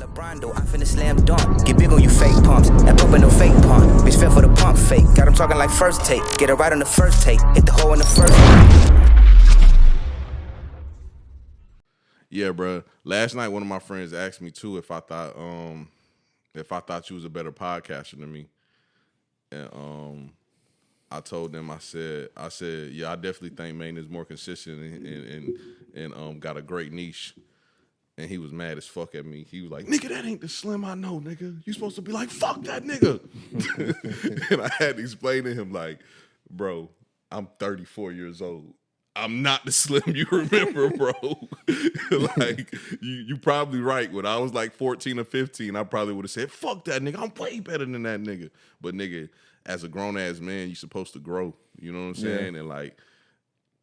LeBron though, I finna slam dunk. Get big on you fake pumps. That pump ain't no fake pump. Bitch fell for the pump fake. Got him talking like first take. Get it right on the first take. Hit the hole in the first take. Yeah, bro. Last night, one of my friends asked me too if I thought you was a better podcaster than me, and I told them I said yeah, I definitely think Maine is more consistent and got a great niche. And he was mad as fuck at me. He was like, "Nigga, that ain't the Slim I know, nigga. You supposed to be like, fuck that nigga." And I had to explain to him like, bro, I'm 34 years old. I'm not the Slim you remember, bro. Like, you probably right. When I was like 14 or 15, I probably would have said, fuck that nigga. I'm way better than that nigga. But nigga, as a grown-ass man, you supposed to grow. You know what I'm saying? And like,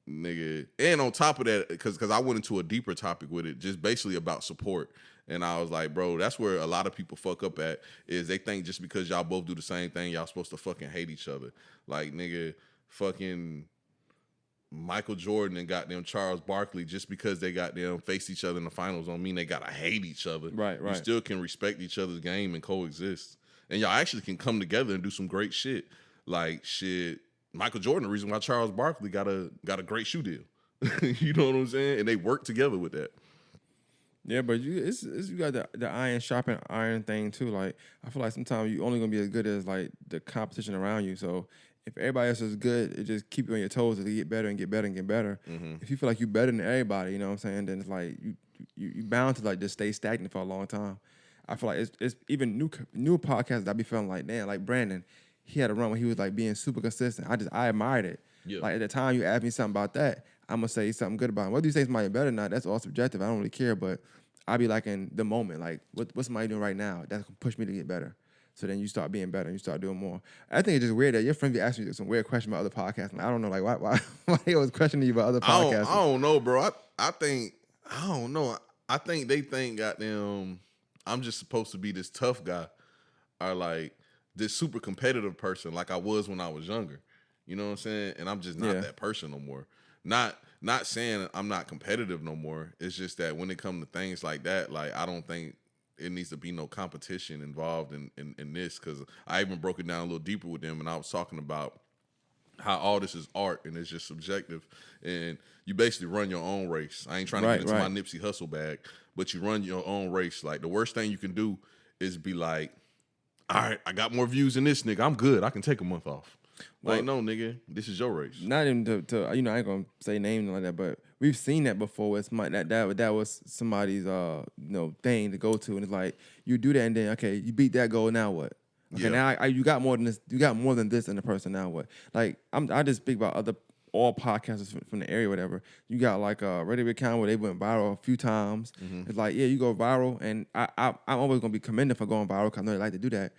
nigga, and on top of that, because I went into a deeper topic with it, just basically about support. And I was like, bro, that's where a lot of people fuck up at, is they think just because y'all both do the same thing, y'all supposed to fucking hate each other. Like, nigga, fucking Michael Jordan and goddamn Charles Barkley, just because they goddamn face each other in the finals don't mean they gotta hate each other. Right. You still can respect each other's game and coexist. And y'all actually can come together and do some great shit. Like, shit, Michael Jordan, the reason why Charles Barkley got a great shoe deal. You know what I'm saying? And they work together with that. Yeah, but you got the iron sharpen iron thing too. Like, I feel like sometimes you only gonna be as good as like the competition around you. So if everybody else is good, it just keep you on your toes to get better and get better and get better. Mm-hmm. If you feel like you're better than everybody, you know what I'm saying, then it's like you bound to like just stay stagnant for a long time. I feel like it's even new podcasts that I be feeling like, damn, like Brandon, he had a run when he was like being super consistent. I admired it. Yeah. Like at the time you asked me something about that, I'm gonna say something good about him. Whether you say somebody better or not, that's all subjective. I don't really care, but I be like in the moment, like what's somebody doing right now that's gonna push me to get better. So then you start being better and you start doing more. I think it's just weird that your friend be asking you some weird questions about other podcasts. And I don't know, like why they always questioning you about other podcasts. I don't know, bro. I don't know. I think they think goddamn I'm just supposed to be this tough guy, or like this super competitive person like I was when I was younger. You know what I'm saying? And I'm just not that person no more. Not saying I'm not competitive no more. It's just that when it comes to things like that, like I don't think it needs to be no competition involved in this, because I even broke it down a little deeper with them, and I was talking about how all this is art and it's just subjective, and you basically run your own race. I ain't trying to get into my Nipsey Hussle bag, but you run your own race. Like, the worst thing you can do is be like, all right, I got more views than this nigga, I'm good, I can take a month off. Like, no, nigga, this is your race. Not even to I ain't gonna say names like that, but we've seen that before. It's that was somebody's thing to go to, and it's like you do that, and then okay, you beat that goal, now what? Okay, now you got more than this. You got more than this in the person. Now what? Like I just speak about all podcasters from the area, whatever. You got like a radio account where they went viral a few times. Mm-hmm. It's like, yeah, you go viral, and I'm always gonna be commended for going viral because I know they like to do that.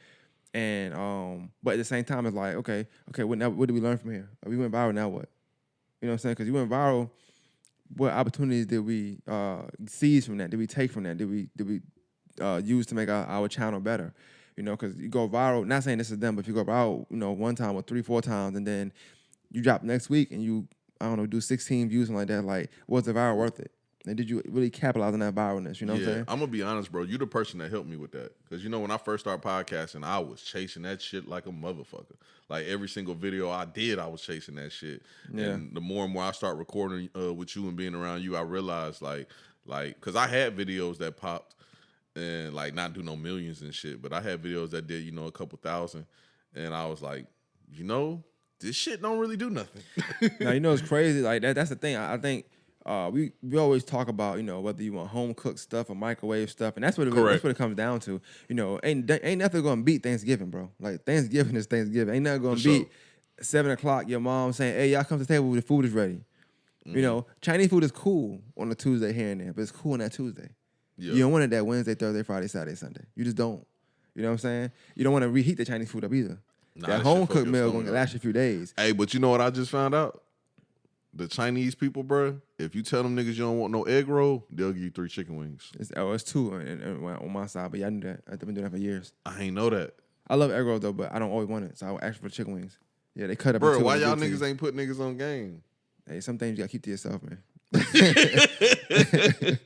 And but at the same time, it's like, okay, what did we learn from here? We went viral, now what? You know what I'm saying? Because you went viral, what opportunities did we seize from that? Did we take from that? Did we use to make our channel better? You know, because you go viral. Not saying this is them, but if you go viral, one time or 3-4 times, and then you drop next week and you, I don't know, do 16 views and like that, like, was the viral worth it? And did you really capitalize on that viralness? You know what I'm saying? I'm going to be honest, bro. You the person that helped me with that. Because, when I first started podcasting, I was chasing that shit like a motherfucker. Like, every single video I did, I was chasing that shit. Yeah. And the more and more I start recording with you and being around you, I realized, like, because I had videos that popped and, like, not do no millions and shit, but I had videos that did, a couple thousand. And I was like, this shit don't really do nothing. Now, it's crazy. Like, that's the thing. I think we always talk about, whether you want home cooked stuff or microwave stuff, and that's what it comes down to. Ain't nothing gonna beat Thanksgiving, bro. Like, Thanksgiving is Thanksgiving. Ain't nothing gonna beat 7:00 your mom saying, "Hey, y'all come to the table, the food is ready." Mm-hmm. Chinese food is cool on a Tuesday here and there, but it's cool on that Tuesday. Yeah. You don't want it that Wednesday, Thursday, Friday, Saturday, Sunday. You just don't. You know what I'm saying? You don't want to reheat the Chinese food up either. That home cooked meal gonna last you a few days. Hey, but you know what I just found out? The Chinese people, bro, if you tell them niggas you don't want no egg roll, they'll give you 3 chicken wings. It's 2 on my side, but yeah, I knew that. I've been doing that for years. I ain't know that. I love egg rolls though, but I don't always want it, so I will ask for the chicken wings. Yeah, they cut up. Bro, why y'all niggas ain't put niggas on game? Hey, some things you gotta keep to yourself, man. I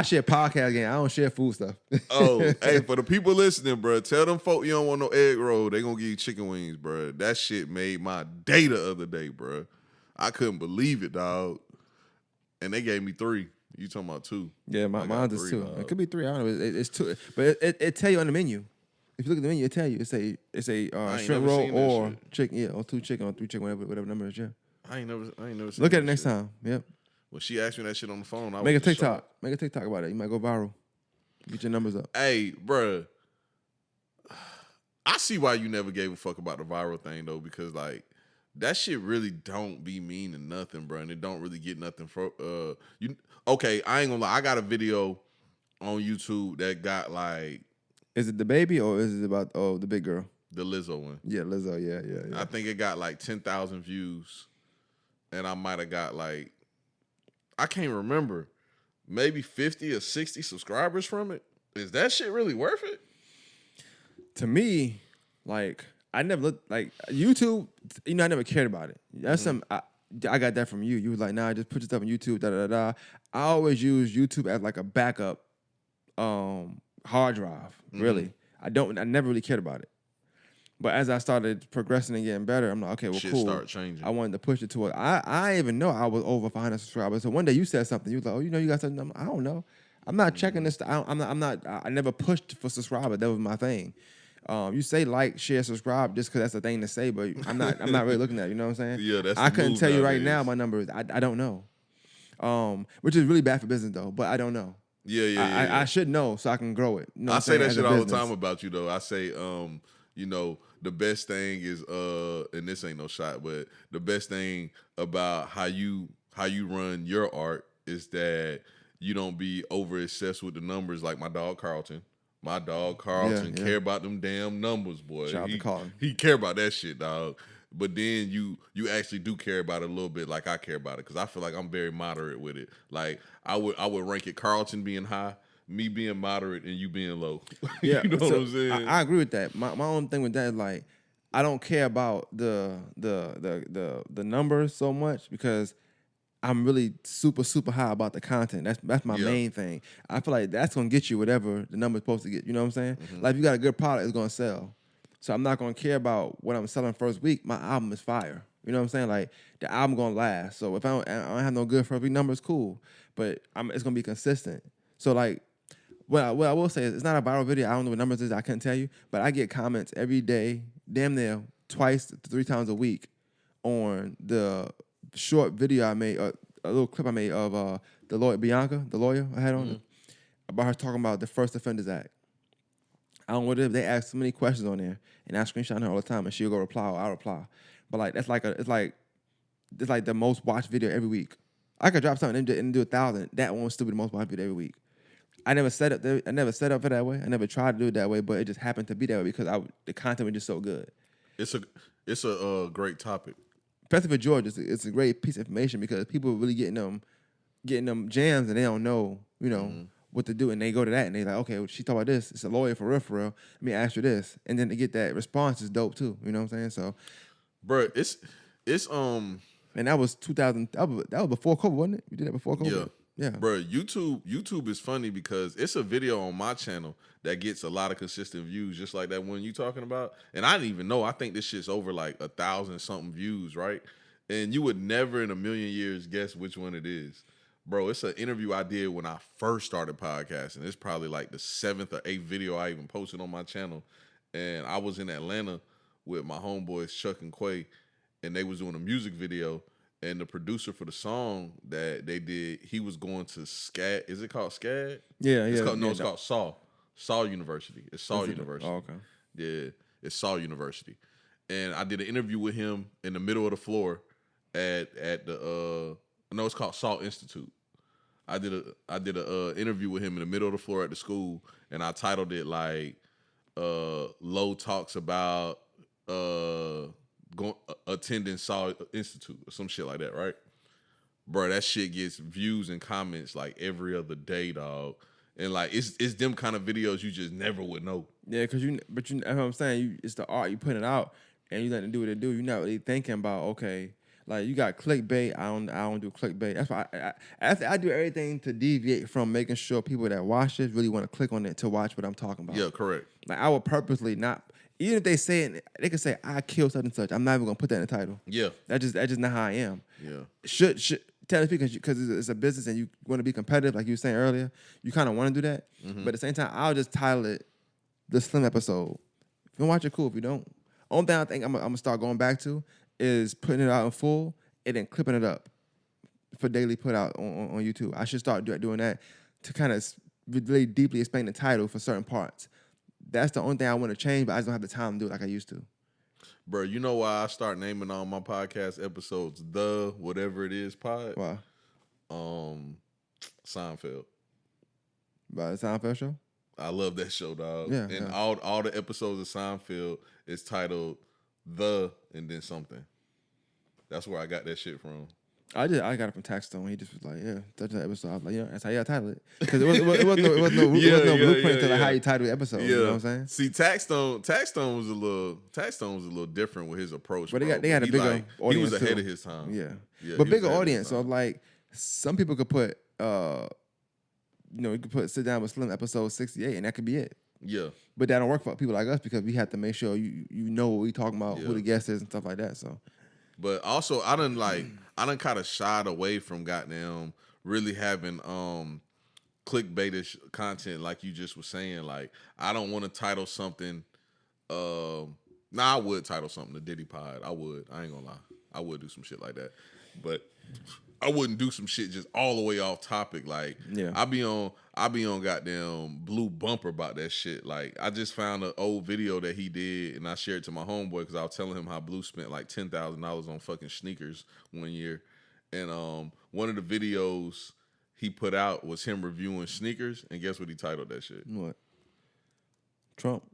share podcast game. I don't share food stuff. Oh, hey, for the people listening, bro, tell them folk you don't want no egg roll. They gonna give you chicken wings, bro. That shit made my day the other day, bro. I couldn't believe it, dog. And they gave me 3. You talking about 2? Yeah, mine's is 2. Dog. It could be 3. I don't know. It's 2, but it tell you on the menu. If you look at the menu, it tell you it's a shrimp roll or chicken, yeah, or 2 chicken or 3 chicken, whatever number is. Yeah. I ain't never seen Look at it that next shit. time. Yep. When she asked me that shit on the phone, I Make a was just TikTok. shocked. Make a TikTok about it. You might go viral. Get your numbers up. Hey, bruh. I see why you never gave a fuck about the viral thing though, because like that shit really don't be meaning nothing, bro, and it don't really get nothing for you. Okay, I ain't gonna lie. I got a video on YouTube that got like. Is it the baby or is it about the big girl? The Lizzo one. Yeah, Lizzo. Yeah. I think it got like 10,000 views, and I might have got like, I can't remember, maybe 50 or 60 subscribers from it. Is that shit really worth it? To me, like I never looked like YouTube. You know, I never cared about it. That's something I got that from you. You was like, nah, just put your stuff on YouTube. Da da da. I always use YouTube as like a backup hard drive. Really, I never really cared about it. But as I started progressing and getting better, I'm like, okay, well, Shit cool. start changing. I wanted to push it to it. I even know I was over 500 subscribers. So one day you said something. You was like, oh, you know, you got something. I don't know. I'm not checking this. I never pushed for subscribers. That was my thing. You say like, share, subscribe just because that's the thing to say, but I'm not really looking at it. You know what I'm saying? Yeah, that's. I couldn't tell you right nowadays. now my numbers. I don't know. Which is really bad for business though. But I don't know. Yeah. I should know so I can grow it. You know I say that as shit a all the business. time about you though. I say, you know, the best thing is and this ain't no shot, but the best thing about how you run your art is that you don't be over obsessed with the numbers like my dog Carlton. My dog Carlton care about them damn numbers, boy. Shout out to Carlton. He care about that shit, dog. But then you actually do care about it a little bit, like I care about it, because I feel like I'm very moderate with it. Like I would rank it Carlton being high, me being moderate, and you being low. Yeah, you know what I'm saying? I agree with that. My own thing with that is like I don't care about the numbers so much because I'm really super high about the content. That's my main thing. I feel like that's gonna get you whatever the number's supposed to get. You know what I'm saying? Like if you got a good product, it's gonna sell. So I'm not gonna care about what I'm selling first week. My album is fire. You know what I'm saying? Like the album gonna last. So if I don't have no good first week numbers, cool. But it's gonna be consistent. So like what I will say is it's not a viral video. I don't know what numbers is. I couldn't tell you. But I get comments every day, damn near twice to 3 times a week on the short video I made, a little clip I made of the lawyer Bianca, the lawyer I had on it, about her talking about the First Offenders Act. I don't know what it is. They ask so many questions on there, and I screenshot her all the time, and she'll go reply or I'll reply. But like it's like the most watched video every week. I could drop something and do 1,000. That one would still be the most watched video every week. I never set up for that way. I never tried to do it that way, but it just happened to be that way because the content was just so good. It's a great topic. Especially for Georgia, it's a great piece of information because people are really getting them jams and they don't know, what to do. And they go to that and they like, okay, well, she talked about this. It's a lawyer for real. Let me ask her this. And then to get that response is dope too. You know what I'm saying? So, bro, it's and that was 2000. That was before COVID, wasn't it? You did that before COVID. Yeah. Bro, YouTube is funny because it's a video on my channel that gets a lot of consistent views, just like that one you talking about. And I didn't even know. I think this shit's over like 1,000 something views, right? And you would never in a million years guess which one it is. Bro, it's an interview I did when I first started podcasting. It's probably like the 7th or 8th video I even posted on my channel. And I was in Atlanta with my homeboys Chuck and Quay, and they was doing a music video. And the producer for the song that they did, he was going to SCAD. Is it called SCAD? Yeah, it's yeah. Called Saw. Saw University. It's Saw University. Oh, okay. Yeah, it's Saw University. And I did an interview with him in the middle of the floor at the no, it's called Saw Institute. I did a interview with him in the middle of the floor at the school, and I titled it like Low Talks About attending Saw Institute or some shit like that, right? Bro, that shit gets views and comments like every other day, dog. And like it's them kind of videos you just never would know. Yeah, because you know what I'm saying, it's the art, you put it out and you let it do what it do. You're not really thinking about, okay, Like you got clickbait. I don't do clickbait. That's why I do everything to deviate from making sure people that watch this really want to click on it to watch what I'm talking about. Yeah, correct. Like I would purposely not, even if they say it, they can say I killed such and such. I'm not even gonna put that in the title. Yeah. That's just not how I am. Yeah. Should technically because it's a business and you want to be competitive, like you were saying earlier, you kind of want to do that. But at the same time, I'll just title it the Slim episode. If you watch it, cool. If you don't, only thing I think I'm gonna start going back to is putting it out in full and then clipping it up for daily put out on YouTube. I should start doing that to kind of really deeply explain the title for certain parts. That's the only thing I want to change, but I just don't have the time to do it like I used to. Bro, you know why I start naming all my podcast episodes the whatever it is pod? Why? Seinfeld. By the Seinfeld show? I love that show, dog. Yeah, and yeah. all the episodes of Seinfeld is titled The and then something. That's where I got that shit from. I got it from Taxstone. He just was like, yeah, that's the episode. I was like, yeah, that's how you title it. Because it wasn't no blueprint to how you title the episode. You know what I'm saying? See, Taxstone was a little different with his approach. But bro. they had a bigger audience. He was ahead too. of his time. Yeah, but bigger audience. So like, some people could put, you could put Sit Down with Slim episode 68, and that could be it. Yeah. But that don't work for people like us because we have to make sure you know what we talking about, who the guest is, and stuff like that. So. But also, I done kind of shied away from goddamn really having clickbaitish content like you just was saying. Like, I don't want to title something. I would title something the Diddy Pod. I would. I ain't gonna lie. I would do some shit like that. But I wouldn't do some shit just all the way off topic. Like, I be on goddamn Blue Bumper about that shit. Like, I just found an old video that he did, and I shared it to my homeboy because I was telling him how Blue spent like $10,000 on fucking sneakers one year. And one of the videos he put out was him reviewing sneakers, and guess what he titled that shit? What? Trump.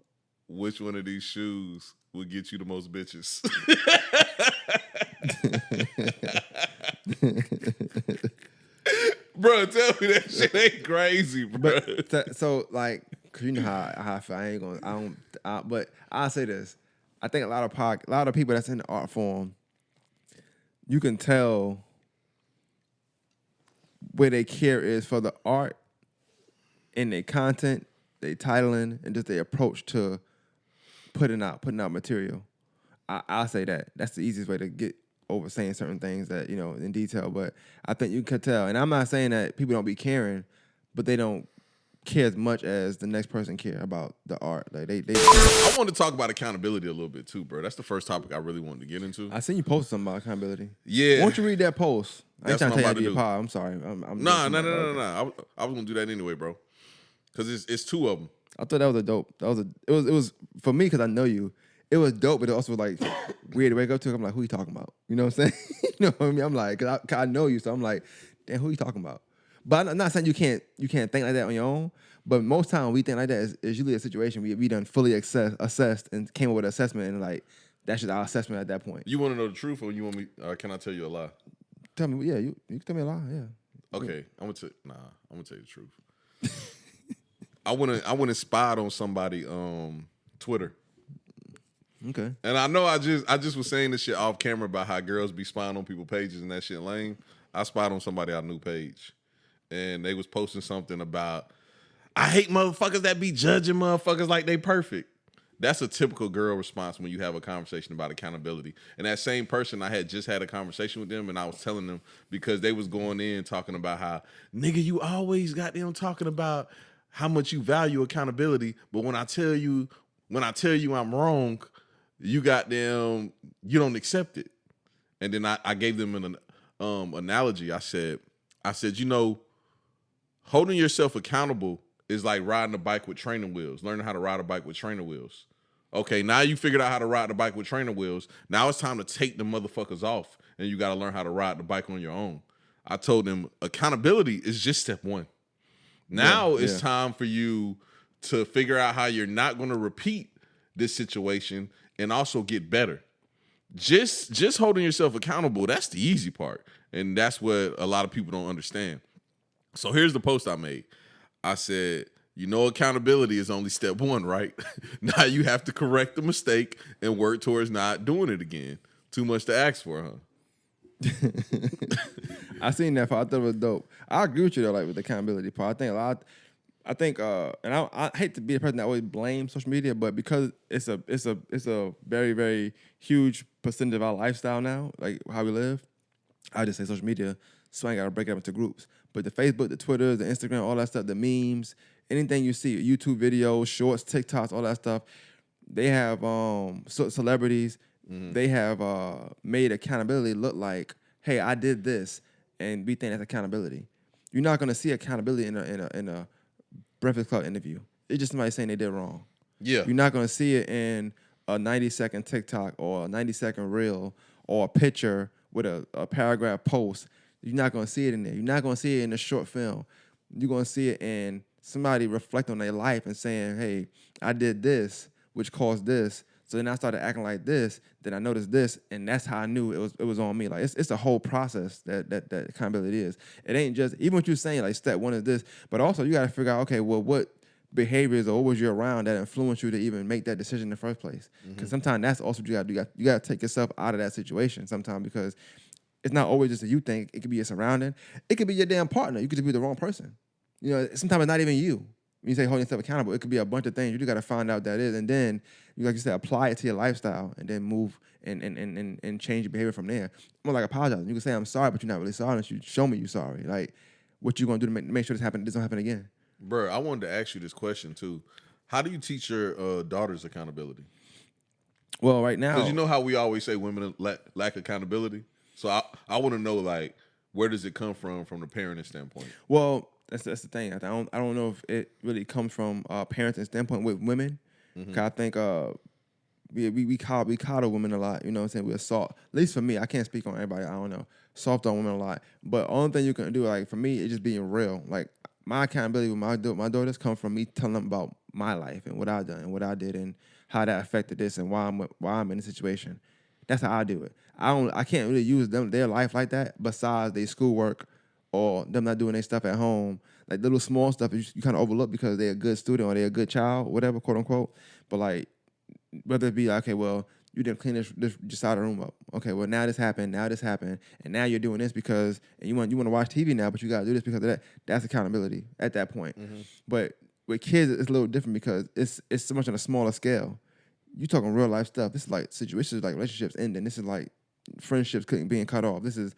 Which one of these shoes will get you the most bitches? Bro, tell me that shit ain't crazy, bro. But so like, cause you know how I feel. But I'll say this. I think a lot of people that's in the art form, you can tell where their care is for the art and their content, their titling, and just their approach to putting out material. I'll say that. That's the easiest way to get over saying certain things that, in detail. But I think you could tell. And I'm not saying that people don't be caring, but they don't care as much as the next person care about the art. Like they I want to talk about accountability a little bit too, bro. That's the first topic I really wanted to get into. I seen you post something about accountability. Yeah. Why don't you read that post? I ain't That's trying to what I'm tell you about to how to do. I'm sorry. I'm No. I was gonna do that anyway, bro. Because it's two of them. I thought that was a dope. It was for me because I know you. It was dope, but it also was like weird to wake up to. I'm like, who you talking about? You know what I'm saying? You know what I mean? I'm like, cause I know you, so I'm like, damn, who you talking about? But I'm not saying you can't think like that on your own. But most time we think like that is usually a situation we done fully assessed and came up with an assessment, and like that's just our assessment at that point. You want to know the truth, or you want me? Can I tell you a lie? Tell me, yeah, you can tell me a lie, yeah. Okay, I'm gonna tell you the truth. I went and spied on somebody Twitter. Okay. And I know I just was saying this shit off camera about how girls be spying on people's pages and that shit lame. I spied on somebody I knew page, and they was posting something about, I hate motherfuckers that be judging motherfuckers like they perfect. That's a typical girl response when you have a conversation about accountability. And that same person, I had just had a conversation with them, and I was telling them because they was going in talking about how, nigga, you always got them talking about how much you value accountability, but when I tell you I'm wrong, you don't accept it. And then I gave them an analogy. I said, holding yourself accountable is like riding a bike with training wheels, learning how to ride a bike with trainer wheels. Okay, now you figured out how to ride the bike with trainer wheels. Now it's time to take the motherfuckers off, and you got to learn how to ride the bike on your own. I told them accountability is just step one. Now it's time for you to figure out how you're not going to repeat this situation and also get better. Just holding yourself accountable, that's the easy part. And that's what a lot of people don't understand. So here's the post I made. I said, accountability is only step one, right? Now you have to correct the mistake and work towards not doing it again. Too much to ask for, huh? I seen that part. I thought it was dope. I agree with you though, like with the accountability part. I think, and I hate to be the person that always blames social media, but because it's a very, very huge percentage of our lifestyle now, like how we live, I just say social media, so I ain't gotta break it up into groups. But the Facebook, the Twitter, the Instagram, all that stuff, the memes, anything you see, YouTube videos, shorts, TikToks, all that stuff, they have celebrities, they have made accountability look like, hey, I did this, and we think that's accountability. You're not gonna see accountability in a Breakfast Club interview. It's just somebody saying they did wrong. Yeah. You're not gonna see it in a 90-second TikTok or a 90-second reel or a picture with a paragraph post. You're not gonna see it in there. You're not gonna see it in a short film. You're gonna see it in somebody reflect on their life and saying, hey, I did this, which caused this. So then I started acting like this, then I noticed this, and that's how I knew it was on me. Like it's a whole process that accountability is. It ain't just, even what you're saying, like step one is this, but also you gotta figure out, okay, well, what behaviors or what was you around that influenced you to even make that decision in the first place? Because sometimes that's also what you gotta do. You gotta take yourself out of that situation sometimes, because it's not always just a you thing. It could be your surrounding. It could be your damn partner. You could be the wrong person. You know, sometimes it's not even you. When you say holding yourself accountable, it could be a bunch of things. You just got to find out that is, and then, like you said, apply it to your lifestyle, and then move and change your behavior from there. More like apologizing. You can say I'm sorry, but you're not really sorry unless you show me you're sorry. Like, what you gonna do to make sure this don't happen again? Bro, I wanted to ask you this question too. How do you teach your daughters accountability? Well, right now, Because you know how we always say women lack accountability. So I want to know, like, where does it come from the parenting standpoint? Well, that's the thing. I don't know if it really comes from parenting standpoint with women. Cause I think we coddle women a lot. You know what I'm saying? We're soft. At least for me, I can't speak on everybody. I don't know. Soft on women a lot. But only thing you can do, like for me, is just being real. Like my accountability with my daughters come from me telling them about my life and what I've done and what I did and how that affected this and why I'm in the situation. That's how I do it. I can't really use their life like that besides their schoolwork or them not doing their stuff at home. Like little small stuff you kind of overlook because they're a good student or they're a good child, whatever, quote unquote. But like, whether it be like, okay, well, you didn't clean this side of the room up. Okay, well now this happened, and now you're doing this because and you want to watch TV now, but you gotta do this because of that. That's accountability at that point. But with kids, it's a little different because it's so much on a smaller scale. You talking real life stuff. This is like situations like relationships ending. This is like friendships being cut off. This is,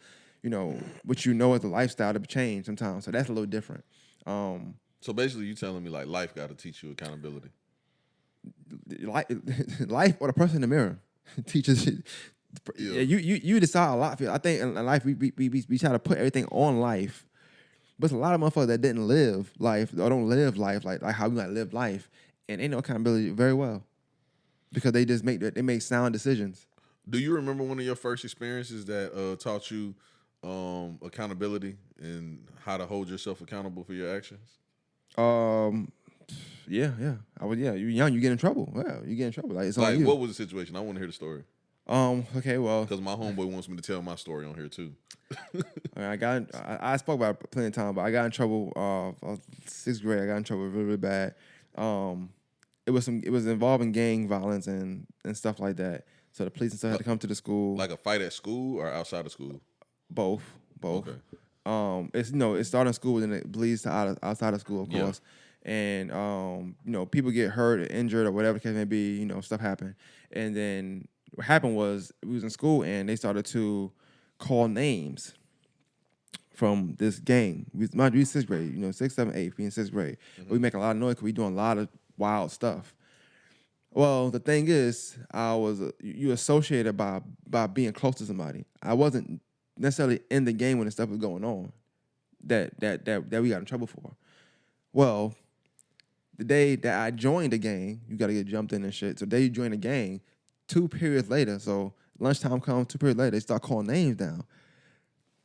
what you know as a lifestyle to change sometimes. So that's a little different. So basically, you telling me like life got to teach you accountability. Life or the person in the mirror teaches you. Yeah. You decide a lot. I think in life we try to put everything on life, but there's a lot of motherfuckers that didn't live life or don't live life like how we might live life, and ain't no accountability very well because they just make sound decisions. Do you remember one of your first experiences that taught you accountability and how to hold yourself accountable for your actions? Yeah. You're young, you get in trouble. Yeah, you get in trouble. Like it's on you. What was the situation? I want to hear the story. Okay, well, because my homeboy wants me to tell my story on here too. I spoke about it plenty of time, but I got in trouble. Sixth grade, I got in trouble really, really bad. It was involving gang violence and stuff like that. So the police and stuff had to come to the school. Like a fight at school or outside of school? Both. Okay. It started in school and it bleeds to outside of school, of course. And people get hurt or injured or whatever the case may be. Stuff happened. And then what happened was we was in school and they started to call names from this gang. We sixth grade, 6th, 7th, 8th, we in sixth grade. Mm-hmm. But we make a lot of noise because we doing a lot of wild stuff. Well, the thing is, you associated by being close to somebody. I wasn't necessarily in the game when the stuff was going on that we got in trouble for. Well, the day that I joined the gang, you got to get jumped in and shit. So the day you join the gang, 2 periods later, so lunchtime comes, 2 periods later, they start calling names down.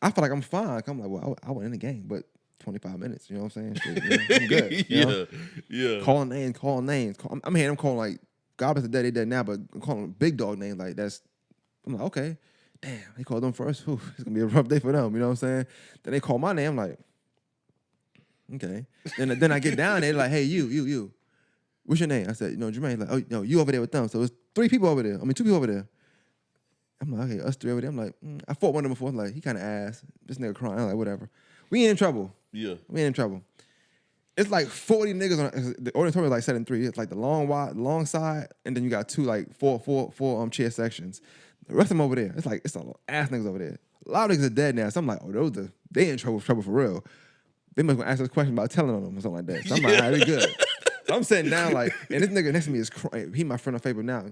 I feel like I'm fine. I'm like, well, I went in the gang, but 25 minutes, you know what I'm saying? Shit, I'm good. Yeah. Calling names. I'm hearing them calling like, God bless the day they dead now, but I'm calling them big dog names like that's. I'm like, okay, damn, they called them first. Whew, it's gonna be a rough day for them, you know what I'm saying? Then they call my name, I'm like, okay. Then I get down there, like, hey, you. What's your name? I said, Jermaine. Like, oh, no, you over there with them. So it's 3 people over there. 2 people over there. I'm like, okay, us three over there. I'm like, I fought one of them before. I'm like, he kind of ass. This nigga crying. I'm like, whatever. We ain't in trouble. Yeah. We ain't in trouble. It's like 40 niggas on the auditorium is like 7-3. It's like the long side, and then you got two like four chair sections. The rest of them over there. It's a ass niggas over there. A lot of niggas are dead now. So I'm like, oh, they in trouble for real. They must ask us a question about telling on them or something like that. So I'm like, all right, we good. So I'm sitting down like, and this nigga next to me is crying. He my friend on Facebook now.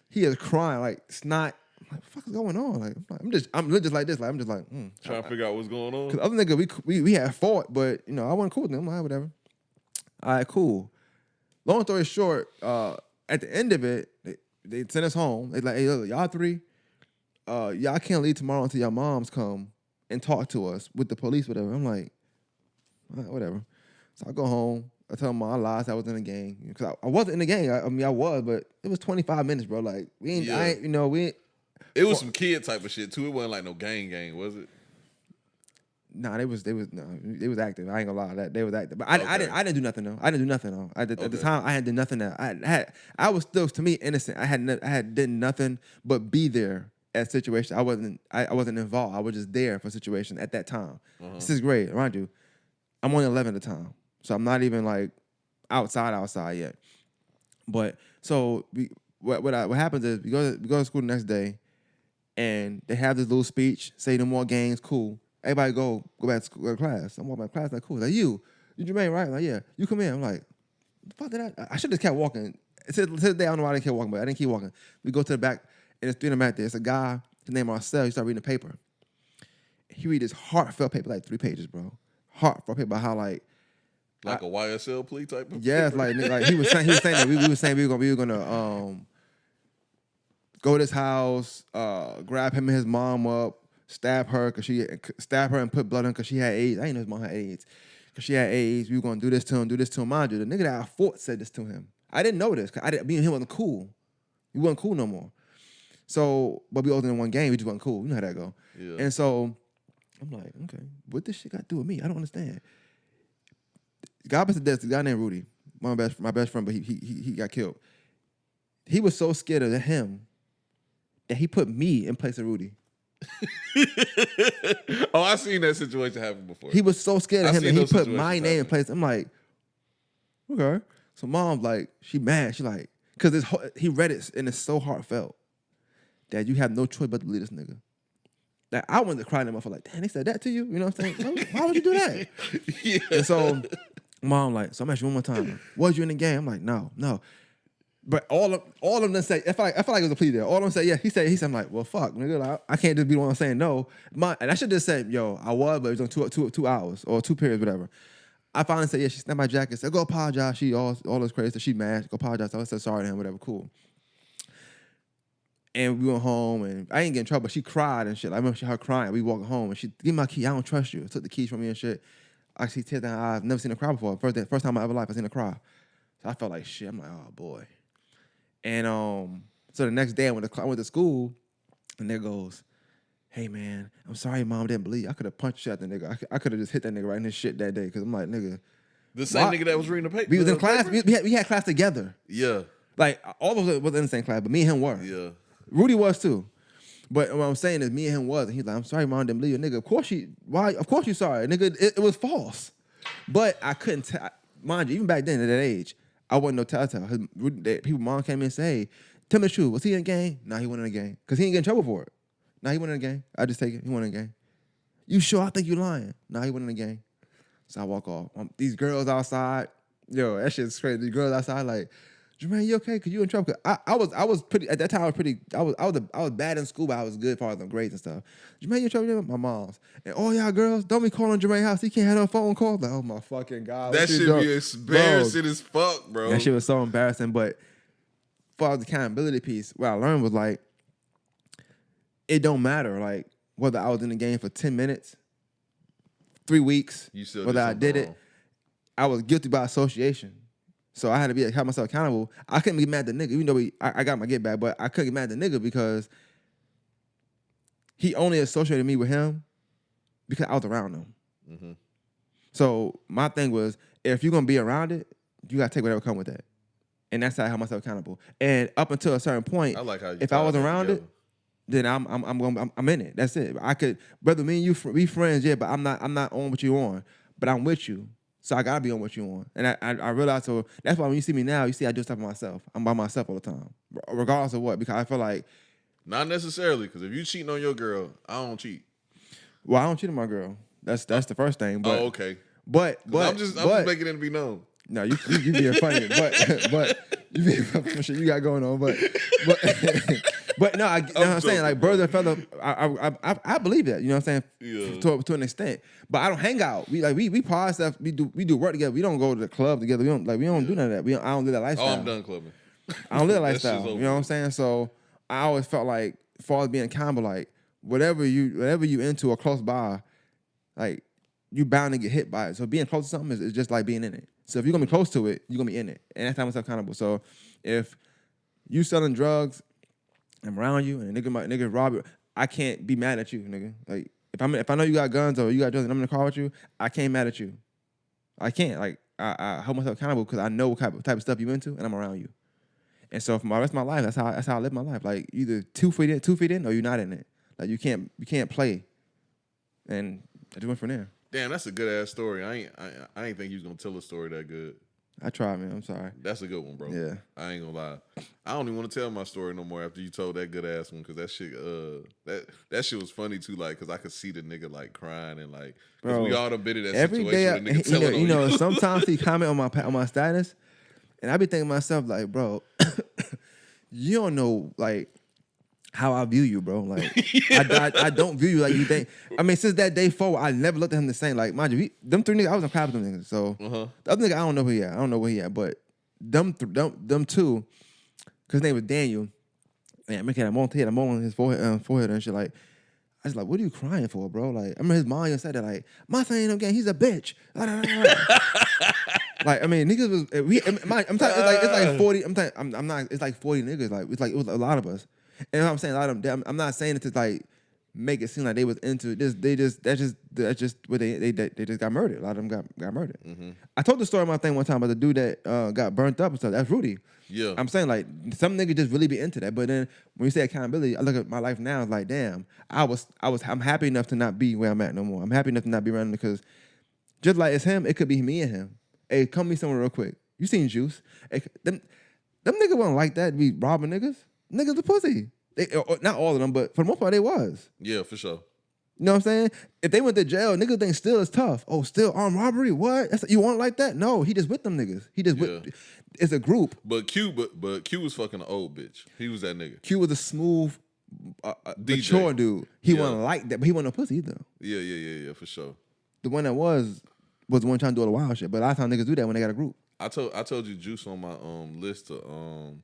He is crying like snot. I'm like, what the fuck is going on? Like, I'm just like this. Like, I'm just like, Trying to figure out what's going on. Cause other nigga, we had fought, but you know, I wasn't cool with them. I'm like, whatever. All right, cool. Long story short, at the end of it, they sent us home. They like, hey, look, y'all three, y'all can't leave tomorrow until y'all moms come and talk to us with the police, whatever. I'm like, all right, whatever. So I go home. I tell them I lied. I was in the gang because I wasn't in the gang. I mean, I was, but it was 25 minutes, bro. Like we ain't, It was some kid type of shit too. It wasn't like no gang, was it? Nah, they was active. I ain't gonna lie, that they was active. But I didn't do nothing though. At the time, I had done nothing. I was still, to me, innocent. I had did nothing but be there at situation. I wasn't involved. I was just there for a situation at that time. This is great, mind you. I'm only 11 at the time, so I'm not even like outside yet. But so what happens is we go to school the next day, and they have this little speech, say no more gangs, cool. Everybody go back to class. I'm walking back to class, like cool. Like you Jermaine, right? Like yeah, you come in. I'm like, the fuck did I should have kept walking. To the day I don't know why I didn't keep walking, but I didn't keep walking. We go to the back, and there's three of them out there. It's a guy, his name Marcel. He started reading the paper. He read this heartfelt paper, like 3 pages, bro. Heartfelt paper about how like a YSL plea type of yeah, like he was saying that we were gonna go to his house, grab him and his mom up, stab her and put blood on her because she had AIDS. I didn't know his mom had AIDS. Because she had AIDS, we were gonna do this to him. Mind you, the nigga that I fought said this to him. I didn't know this because me and him wasn't cool. We wasn't cool no more. So, but we all in one game, we just wasn't cool. You know how that go. Yeah. And so I'm like, okay, what this shit got to do with me? I don't understand. God bless the death, the guy named Rudy, my best friend, but he got killed. He was so scared of him that he put me in place of Rudy. Oh, I seen that situation happen before. He was so scared of him that he put my name in place. I'm like, okay. So mom's like, she mad. She like, because he read it and it's so heartfelt that you have no choice but to believe this nigga. Like, I wanted to cry to them. I felt like, damn, they said that to you? You know what I'm saying? Why would you do that? Yeah. And so mom like, so I'm asking you one more time. Was you in the game? I'm like, no. But all of them say, I feel like it was a plea there. All of them say, yeah. He said, I'm like, well, fuck, nigga. Like, I can't just be the one saying no. And I should just say, yo, I was, but it was on 2 hours or 2 periods, whatever. I finally said, yeah, she snapped my jacket, said, go apologize. She all this crazy. So she mad, go apologize. I said sorry to him, whatever, cool. And we went home, and I didn't get in trouble. She cried and shit. I remember her crying. We walked home, and she, give me my key. I don't trust you. Took the keys from me and shit. I see tears down her eyes. Never seen her cry before. First time in my ever life I seen her cry. So I felt like shit. I'm like, oh boy. And so the next day I went to school, and there goes, hey man, I'm sorry mom didn't believe you. I could have punched at the nigga. I could have just hit that nigga right in his shit that day because I'm like, nigga. The same nigga that was reading the paper. We was in class. We had class together. Yeah. Like all of us was in the same class, but me and him were. Yeah. Rudy was too. But what I'm saying is me and him was. And he's like, I'm sorry mom didn't believe you. Nigga, of course you sorry. Nigga, it was false. But I couldn't tell. Mind you, even back then at that age, I wasn't no telltale. People, mom came in and say, hey, tell me the truth. Was he in a gang? Nah, he wasn't in a gang. Because he didn't get in trouble for it. Nah, he wasn't in a gang. I just take it. He wasn't in a gang. You sure? I think you lying. Nah, he wasn't in a gang. So I walk off. These girls outside, yo, that shit's crazy. These girls outside like, Jermaine, you okay? Cause you in trouble. Cause I was pretty at that time. I was bad in school, but I was good as far as the grades and stuff. Jermaine, you in trouble? My mom's and all y'all girls don't be calling Jermaine house. He can't have no phone calls. Like, oh my fucking god, that should be embarrassing as fuck, bro. That shit was so embarrassing. But as far as the accountability piece, what I learned was like, it don't matter like whether I was in the game for 10 minutes, 3 weeks, whether I did it. I was guilty by association. So I had to have myself accountable. I couldn't get mad at the nigga, even though I got my get back, but I couldn't get mad at the nigga because he only associated me with him because I was around him. Mm-hmm. So my thing was, if you're gonna be around it, you gotta take whatever come with that. And that's how I held myself accountable. And up until a certain point, I like how you if I was around it, then I'm in it. That's it. I could, brother, me and you we friends, yeah, but I'm not on what you on, but I'm with you. So I gotta be on what you on. And I realize, so that's why when you see me now, you see I do stuff by myself. I'm by myself all the time, regardless of what, because I feel like. Not necessarily, because if you cheating on your girl, I don't cheat. Well, I don't cheat on my girl. That's the first thing. But, okay. But I'm just making it to be known. No, you being funny, but you being funny, shit you got going on, but no, I'm saying, like, birds of a feather. I believe that, you know what I'm saying, to an extent. But I don't hang out. We pod stuff. We do work together. We don't go to the club together. We don't do none of that. I don't live that lifestyle. Oh, I'm done clubbing. I don't live that lifestyle. You know what I'm saying? So I always felt like, as far as being accountable, like whatever you into or close by, like you bound to get hit by it. So being close to something is just like being in it. So if you're gonna be close to it, you're gonna be in it, and that's how I'm accountable. So if you selling drugs, I'm around you, and nigga rob you, I can't be mad at you, nigga. Like if I know you got guns or you got drugs and I'm in the car with you, I can't mad at you. I can't. Like I hold myself accountable because I know what type of stuff you into, and I'm around you. And so for my rest of my life, that's how I live my life. Like either 2 feet in, or you're not in it. Like you can't play. And I just went from there. Damn, that's a good ass story. I ain't think you was gonna tell a story that good. I tried, man. I'm sorry. That's a good one, bro. Yeah. I ain't gonna lie. I don't even want to tell my story no more after you told that good ass one, because that shit that shit was funny too. Like, cause I could see the nigga like crying and like, cause we all done been in that every situation. Day, The nigga you know, sometimes he comment on my status, and I be thinking to myself like, bro, you don't know like how I view you, bro. Like, I don't view you like you think. I mean, since that day forward, I never looked at him the same. Like, mind you, them 3 niggas, I was in crap with them niggas. So the other nigga, I don't know where he at. I don't know where he at. But them 2, because his name was Daniel. Man, he had a mole on his forehead and shit. Like, I was like, what are you crying for, bro? Like, I remember his mom even said that, like, my son ain't no gang, he's a bitch. Like, I mean, niggas was, I'm talking, it's like 40. I'm not. It's like 40 niggas. Like, it was a lot of us. And I'm saying a lot of them. I'm not saying it to like make it seem like they was into this. That's just what they just got murdered. A lot of them got murdered. Mm-hmm. I told the story of my thing one time about the dude that got burnt up and stuff. That's Rudy. Yeah. I'm saying like some niggas just really be into that. But then when you say accountability, I look at my life now. It's like, damn, I'm happy enough to not be where I'm at no more. I'm happy enough to not be around him because just like it's him, it could be me and him. Hey, come me somewhere real quick. You seen Juice? Hey, them niggas wasn't like that. Be robbing niggas. Niggas a pussy. Not all of them, but for the most part, they was. Yeah, for sure. You know what I'm saying? If they went to jail, niggas think still is tough. Oh, still armed robbery? What? You want like that? No, he just with them niggas. He just with. It's a group. But Q was fucking an old bitch. He was that nigga. Q was a smooth, mature dude. He wasn't like that, but he wasn't a pussy either. Yeah, for sure. The one that was the one trying to do all the wild shit. But a lot of times niggas do that when they got a group. I told you Juice on my list of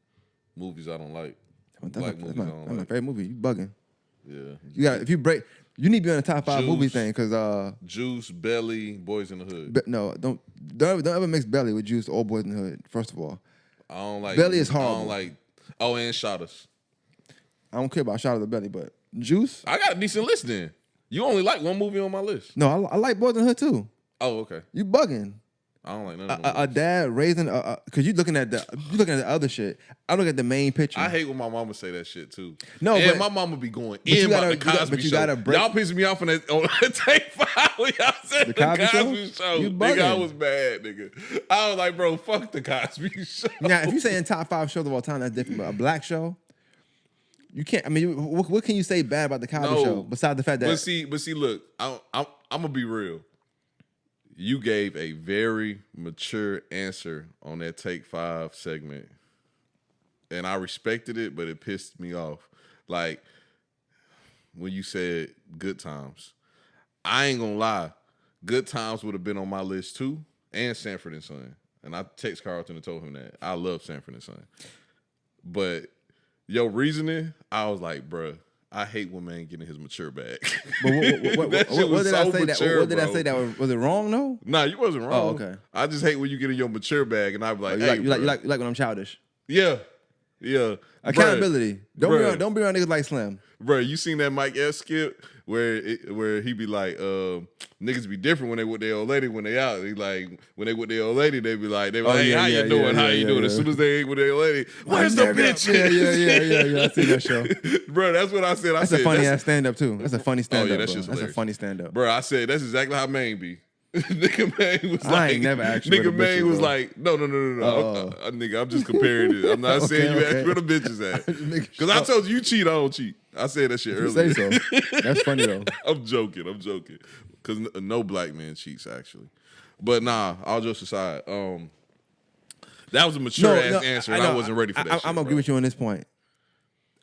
movies I don't like. That's my favorite movie. You bugging. Yeah. You got you need to be on the top 5 movie thing because Juice, Belly, Boys in the Hood. No, don't ever mix Belly with Juice or Boys in the Hood. First of all, I don't like Belly is horrible. I don't like. Oh, and Shot Us. I don't care about Shot of the Belly, but Juice. I got a decent list then. You only like one movie on my list. No, I like Boys in the Hood too. Oh, okay. You bugging. I don't like none of them. A dad raising because you looking at the other shit. I look at the main picture. I hate when my mama say that shit too. No, and my mama be going in about the Cosby Show. Y'all pissing me off on that tape file when y'all said the Cosby Show. You nigga, I was mad, nigga. I was like, bro, fuck the Cosby Show. Now, if you say in top 5 shows of all time, that's different. But a black show, you can't. I mean, what can you say bad about the Cosby Show besides the fact that? But see, look, I'm gonna be real. You gave a very mature answer on that Take 5 segment. And I respected it, but it pissed me off. Like, when you said Good Times. I ain't gonna lie. Good Times would have been on my list too. And Sanford and Son. And I text Carlton and told him that. I love Sanford and Son. But your reasoning, I was like, bruh, I hate when man getting his mature back. But what did I say? What did I say? That was it wrong? No. Nah, you wasn't wrong. Oh, okay. I just hate when you get in your mature bag, and I be like, you like when I'm childish. Yeah. Accountability. Bruh. Don't be around niggas like Slim. Bro, you seen that Mike S skit where he be like, niggas be different when they with their old lady when they out. He like when they with their old lady, they be like, hey, how you doing? How you doing? As soon as they ain't with their old lady, where's the bitch? Yeah. I see that show. Bro, that's what I said. That's a funny ass stand up too. That's a funny stand up. Oh, yeah, that's just That's a hilarious. funny stand up. Bro, I said that's exactly how Maine be. Nigga Maine was I ain't never asked you nigga where the Maine bitches was go. like, no. Nigga, I'm just comparing it. I'm not saying you asked where the bitches at. Because I told you cheat, I don't cheat. I said that shit earlier. Say so. That's funny though. I'm joking. Because no black man cheats, actually. But nah, all jokes aside, that was a mature ass answer, and I wasn't ready for that shit. I'm gonna agree with you on this point.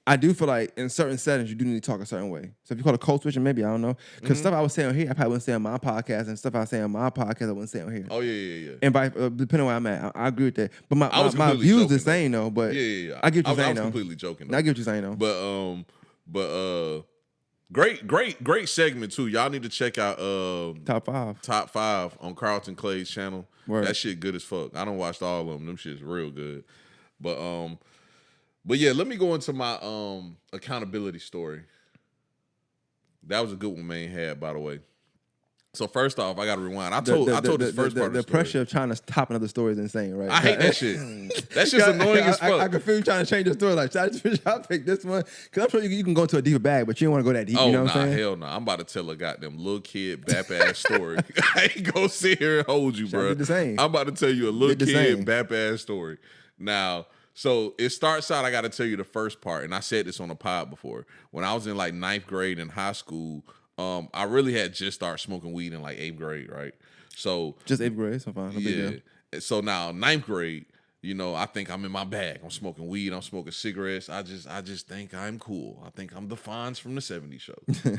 I do feel like in certain settings you do need to talk a certain way. So if you call it code switching, maybe I don't know. Because stuff I would say on here, I probably wouldn't say on my podcast, and stuff I say on my podcast, I wouldn't say on here. Oh yeah. And by depending on where I'm at, I agree with that. But my completely views joking, the same though. But Yeah. I get what you're saying I was though. completely joking. I get what you're saying though. But great segment too. Y'all need to check out Top 5 on Carlton Clay's channel. Word. That shit good as fuck. I don't watched all of them. Them shit's real good. But yeah, let me go into my accountability story. That was a good one Maine had, by the way. So first off, I got to rewind. I told this first part of the story. The pressure of trying to top another story is insane, right? I hate that shit. That shit's annoying as fuck. I can feel you trying to change the story. Like, should I pick this one? Because I'm sure you can go into a deeper bag, but you don't want to go that deep. Oh, you know what I'm saying? Hell no. I'm about to tell a goddamn little kid bap ass story. I ain't gonna sit here and hold you, bro. Did the same. I'm about to tell you a little Did the kid same. bap ass story. Now, so it starts out, I got to tell you the first part, and I said this on a pod before. When I was in like 9th grade in high school, I really had just started smoking weed in like 8th grade, right? So Just 8th grade, so fine. No big deal. So now 9th grade, you know, I think I'm in my bag. I'm smoking weed. I'm smoking cigarettes. I just think I'm cool. I think I'm the Fonz from the 70s show.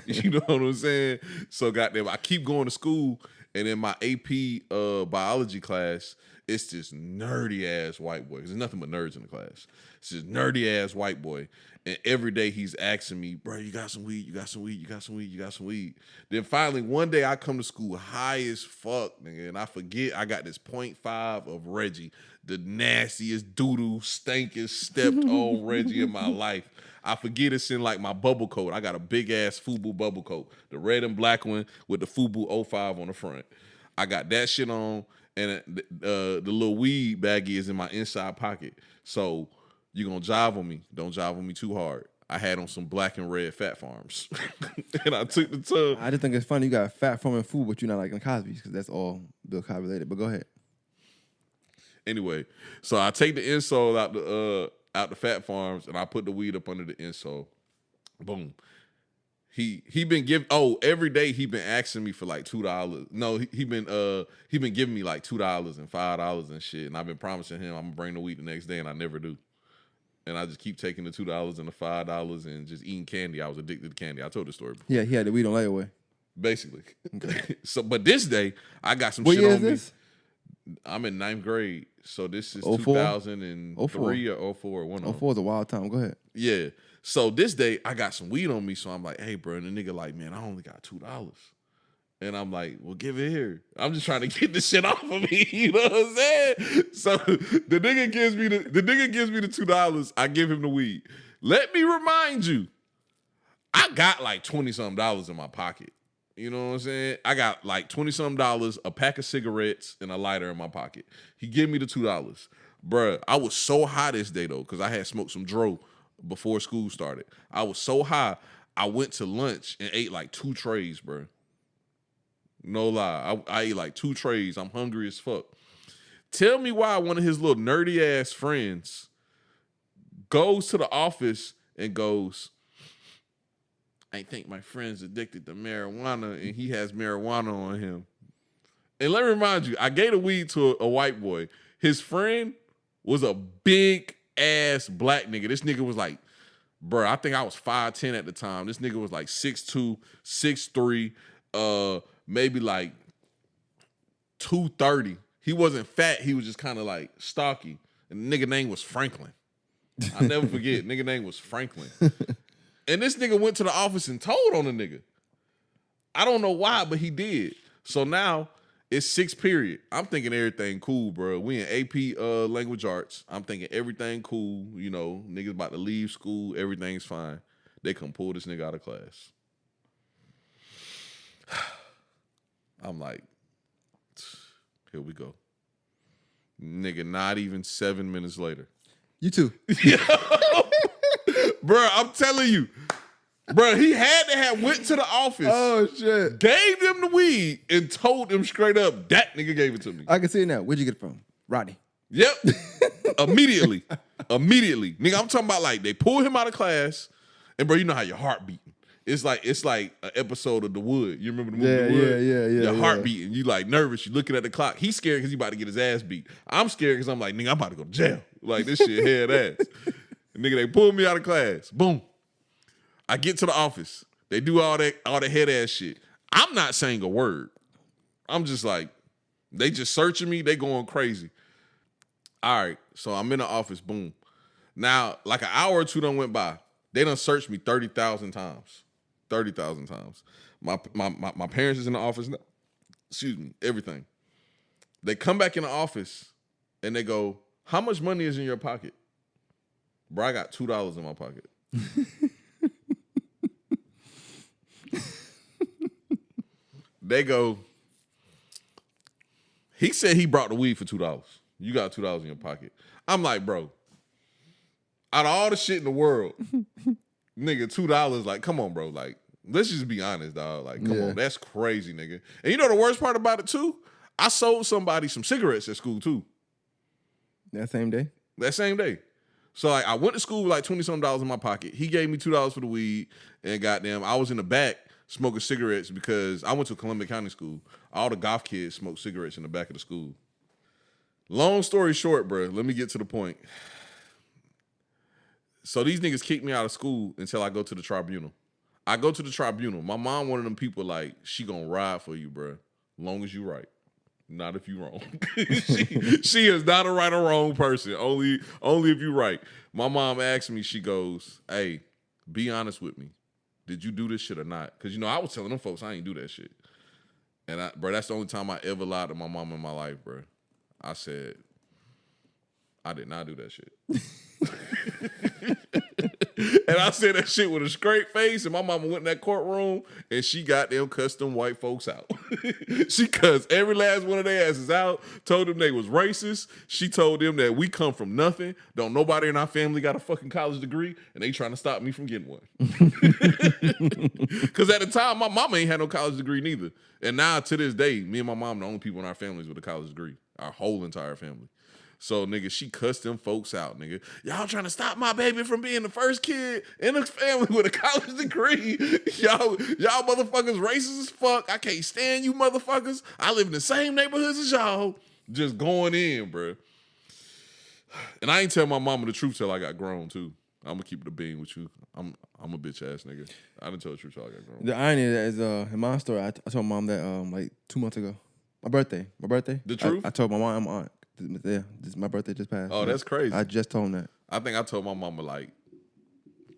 You know what I'm saying? So goddamn, I keep going to school, and in my AP biology class, it's this nerdy ass white boy. 'Cause there's nothing but nerds in the class. It's this nerdy ass white boy. And every day he's asking me, bro, you got some weed? You got some weed? You got some weed? You got some weed? Then finally one day I come to school high as fuck, nigga, and I forget I got this 0.5 of Reggie, the nastiest doodle, stankiest stepped on Reggie in my life. I forget it's in like my bubble coat. I got a big ass FUBU bubble coat, the red and black one with the FUBU 05 on the front. I got that shit on, and the little weed baggie is in my inside pocket. So you gonna jive on me? Don't jive on me too hard. I had on some black and red Fat Farms, and I took the tub. I just think it's funny you got Fat Farm and food, but you're not liking Cosby's because that's all Bill Cosby related. But go ahead. Anyway, so I take the insole out the Fat Farms, and I put the weed up under the insole. Boom. He been every day he been asking me for like $2. No, he been giving me like $2 and $5 and shit, and I've been promising him I'm gonna bring the weed the next day, and I never do. And I just keep taking the $2 and the $5 and just eating candy. I was addicted to candy. I told the story before. Yeah, he had the weed on layaway. Basically. Okay. So, but this day I got some What shit year on is me. this? I'm in 9th grade, so this is 04? 2003 or 04 or one of them. 04 is a wild time. Go ahead. Yeah. So this day I got some weed on me, so I'm like, hey, bro, and the nigga like, man, I only got $2. And I'm like, well, give it here. I'm just trying to get this shit off of me. You know what I'm saying? So the nigga gives me the $2. I give him the weed. Let me remind you, I got like $20-something in my pocket. You know what I'm saying? I got like $20-something, a pack of cigarettes, and a lighter in my pocket. He gave me the $2. Bruh, I was so high this day though, because I had smoked some dro before school started. I was so high, I went to lunch and ate like 2 trays, bruh. No lie. I ate like 2 trays. I'm hungry as fuck. Tell me why one of his little nerdy ass friends goes to the office and goes, I think my friend's addicted to marijuana and he has marijuana on him. And let me remind you, I gave the weed to a white boy. His friend was a big ass black nigga. This nigga was like, bro, I think I was 5'10" at the time. This nigga was like 6'2", 6'3", maybe like 230. He wasn't fat. He was just kind of like stocky. And the nigga name was Franklin. I'll never forget. Nigga name was Franklin. And this nigga went to the office and told on the nigga. I don't know why, but he did. So now it's 6th period. I'm thinking everything cool, bro. We in AP language arts. I'm thinking everything cool. You know, niggas about to leave school. Everything's fine. They come pull this nigga out of class. I'm like, here we go. Nigga, not even 7 minutes later. You too. Bro, I'm telling you. Bro, he had to have went to the office. Oh, shit. Gave them the weed and told them straight up, that nigga gave it to me. I can see it now. Where'd you get it from? Rodney. Yep. Immediately. Nigga, I'm talking about like they pull him out of class and bro, you know how your heart beating. It's like an episode of The Wood. You remember the movie The Wood? Yeah. Your heart beating. You like nervous. You looking at the clock. He's scared because he about to get his ass beat. I'm scared because I'm like, nigga, I'm about to go to jail. Like this shit head ass. Nigga, they pull me out of class. Boom. I get to the office. They do all that head ass shit. I'm not saying a word. I'm just like, they just searching me. They going crazy. All right. So I'm in the office. Boom. Now, like an hour or two done went by. They done searched me 30,000 times. 30,000 times. My parents is in the office now. Excuse me. Everything. They come back in the office and they go, how much money is in your pocket? Bro, I got $2 in my pocket. They go, he said he brought the weed for $2. You got $2 in your pocket. I'm like, bro, out of all the shit in the world, nigga, $2, like, come on, bro. Like, let's just be honest, dog. Like, come on, that's crazy, nigga. And you know the worst part about it, too? I sold somebody some cigarettes at school, too. That same day? That same day. So, like, I went to school with like $20-something in my pocket. He gave me $2 for the weed, and goddamn, I was in the back smoking cigarettes because I went to Columbia County School. All the goth kids smoked cigarettes in the back of the school. Long story short, bro, let me get to the point. So these niggas kicked me out of school until I go to the tribunal. I go to the tribunal. My mom, one of them people, like, she gonna ride for you, bro, long as you right. Not if you wrong. she is not a right or wrong person. Only if you right. My mom asked me, she goes, hey, be honest with me. Did you do this shit or not? Because, you know, I was telling them folks I ain't do that shit. And, bro, that's the only time I ever lied to my mom in my life, bro. I said, I did not do that shit. And I said that shit with a straight face, and my mama went in that courtroom, and she got them cussed them white folks out. She cussed every last one of their asses out, told them they was racist. She told them that we come from nothing. Don't nobody in our family got a fucking college degree, and they trying to stop me from getting one. Because at the time, my mama ain't had no college degree neither. And now, to this day, me and my mom the only people in our families with a college degree. Our whole entire family. So, nigga, she cussed them folks out, nigga. Y'all trying to stop my baby from being the first kid in a family with a college degree. Y'all motherfuckers racist as fuck. I can't stand you motherfuckers. I live in the same neighborhoods as y'all. Just going in, bro. And I ain't tell my mama the truth till I got grown, too. I'm going to keep it a bean with you. I'm a bitch ass nigga. I didn't tell the truth till I got grown. The irony is, in my story, I told mom that like 2 months ago. My birthday. The truth? I told my mom, yeah, my birthday just passed. Oh, that's crazy. I just told him that. I think I told my mama like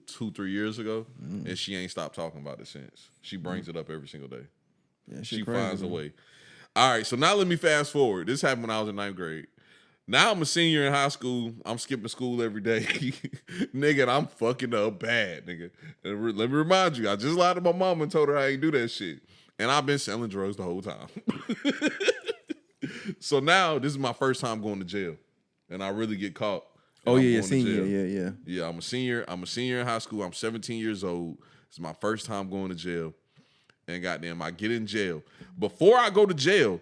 2-3 years ago, and she ain't stopped talking about it since. She brings it up every single day. Yeah, she crazy, finds man. a way. All right, so now let me fast forward. This happened when I was in 9th grade. Now I'm a senior in high school. I'm skipping school every day. Nigga, and I'm fucking up bad, nigga. And let me remind you, I just lied to my mama and told her I ain't do that shit. And I've been selling drugs the whole time. So now this is my first time going to jail, and I really get caught. Oh yeah, senior, yeah. Yeah, I'm a senior in high school. I'm 17 years old. It's my first time going to jail, and goddamn, I get in jail. Before I go to jail,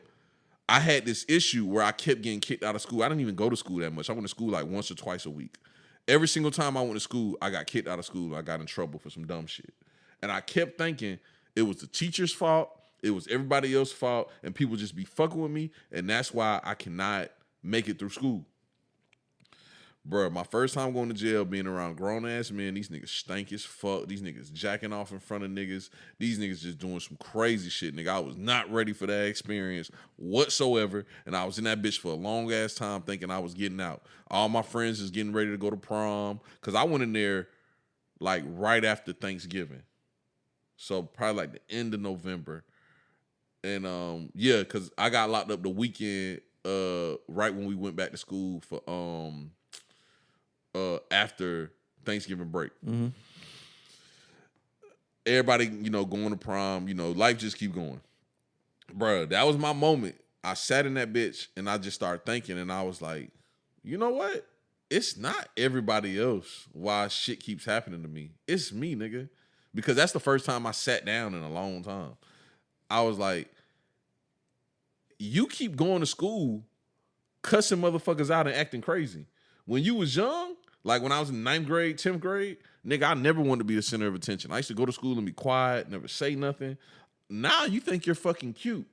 I had this issue where I kept getting kicked out of school. I didn't even go to school that much. I went to school like once or twice a week. Every single time I went to school, I got kicked out of school. I got in trouble for some dumb shit, and I kept thinking it was the teacher's fault. It was everybody else's fault, and people just be fucking with me, and that's why I cannot make it through school. Bruh, my first time going to jail, being around grown-ass men, these niggas stank as fuck. These niggas jacking off in front of niggas. These niggas just doing some crazy shit, nigga. I was not ready for that experience whatsoever, and I was in that bitch for a long-ass time thinking I was getting out. All my friends is getting ready to go to prom, because I went in there, like, right after Thanksgiving. So probably, like, the end of November. And yeah, because I got locked up the weekend right when we went back to school for after Thanksgiving break. Mm-hmm. Everybody, going to prom, life just keep going. Bruh, that was my moment. I sat in that bitch and I just started thinking, and I was like, you know what? It's not everybody else why shit keeps happening to me. It's me, nigga. Because that's the first time I sat down in a long time. I was like, you keep going to school, cussing motherfuckers out and acting crazy. When you was young, like when I was in 9th grade, 10th grade, nigga, I never wanted to be the center of attention. I used to go to school and be quiet, never say nothing. Now you think you're fucking cute.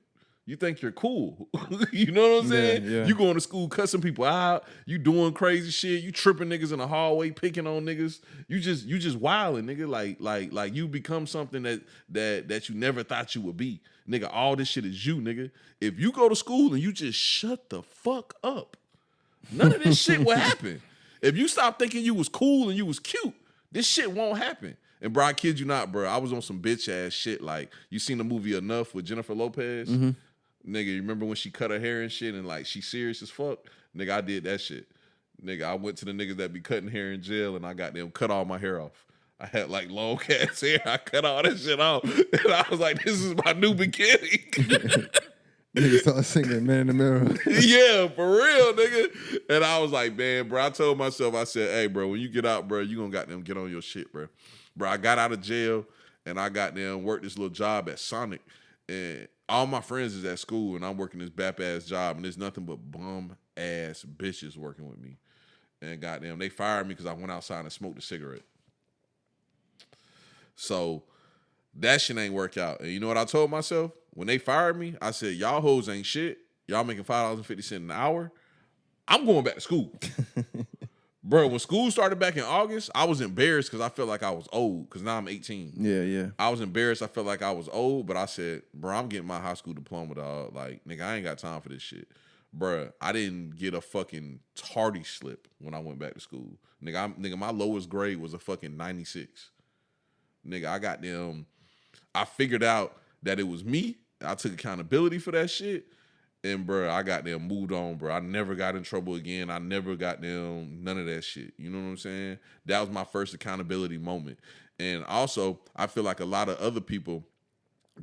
You think you're cool. You know what I'm saying? Yeah. You going to school cussing people out. You doing crazy shit. You tripping niggas in the hallway, picking on niggas. You just wilding, nigga. Like you become something that you never thought you would be. Nigga, all this shit is you, nigga. If you go to school and you just shut the fuck up, none of this shit will happen. If you stop thinking you was cool and you was cute, this shit won't happen. And bro, I kid you not, bro. I was on some bitch ass shit. Like, you seen the movie Enough with Jennifer Lopez? Mm-hmm. Nigga, you remember when she cut her hair and shit and like she serious as fuck? Nigga, I did that shit. Nigga, I went to the niggas that be cutting hair in jail and I got them cut all my hair off. I had like long ass hair. I cut all that shit off. And I was like, this is my new beginning. Nigga started singing Man in the Mirror. Yeah, for real, nigga. And I was like, man, bro, I told myself, I said, hey, bro, when you get out, bro, you gonna goddamn get on your shit, bro. Bro, I got out of jail and I goddamn worked this little job at Sonic. And all my friends is at school and I'm working this bap-ass job and there's nothing but bum-ass bitches working with me. And goddamn, they fired me because I went outside and smoked a cigarette. So that shit ain't work out. And you know what I told myself? When they fired me, I said, y'all hoes ain't shit. Y'all making $5.50 an hour. I'm going back to school. Bro, when school started back in August, I was embarrassed because I felt like I was old because now I'm 18. Yeah. I was embarrassed. I felt like I was old, but I said, bro, I'm getting my high school diploma, dog. Like, nigga, I ain't got time for this shit. Bruh, I didn't get a fucking tardy slip when I went back to school. Nigga, my lowest grade was a fucking 96. Nigga, I figured out that it was me. I took accountability for that shit. And, bro, I got them moved on, bro. I never got in trouble again. I never got them none of that shit. You know what I'm saying? That was my first accountability moment. And also, I feel like a lot of other people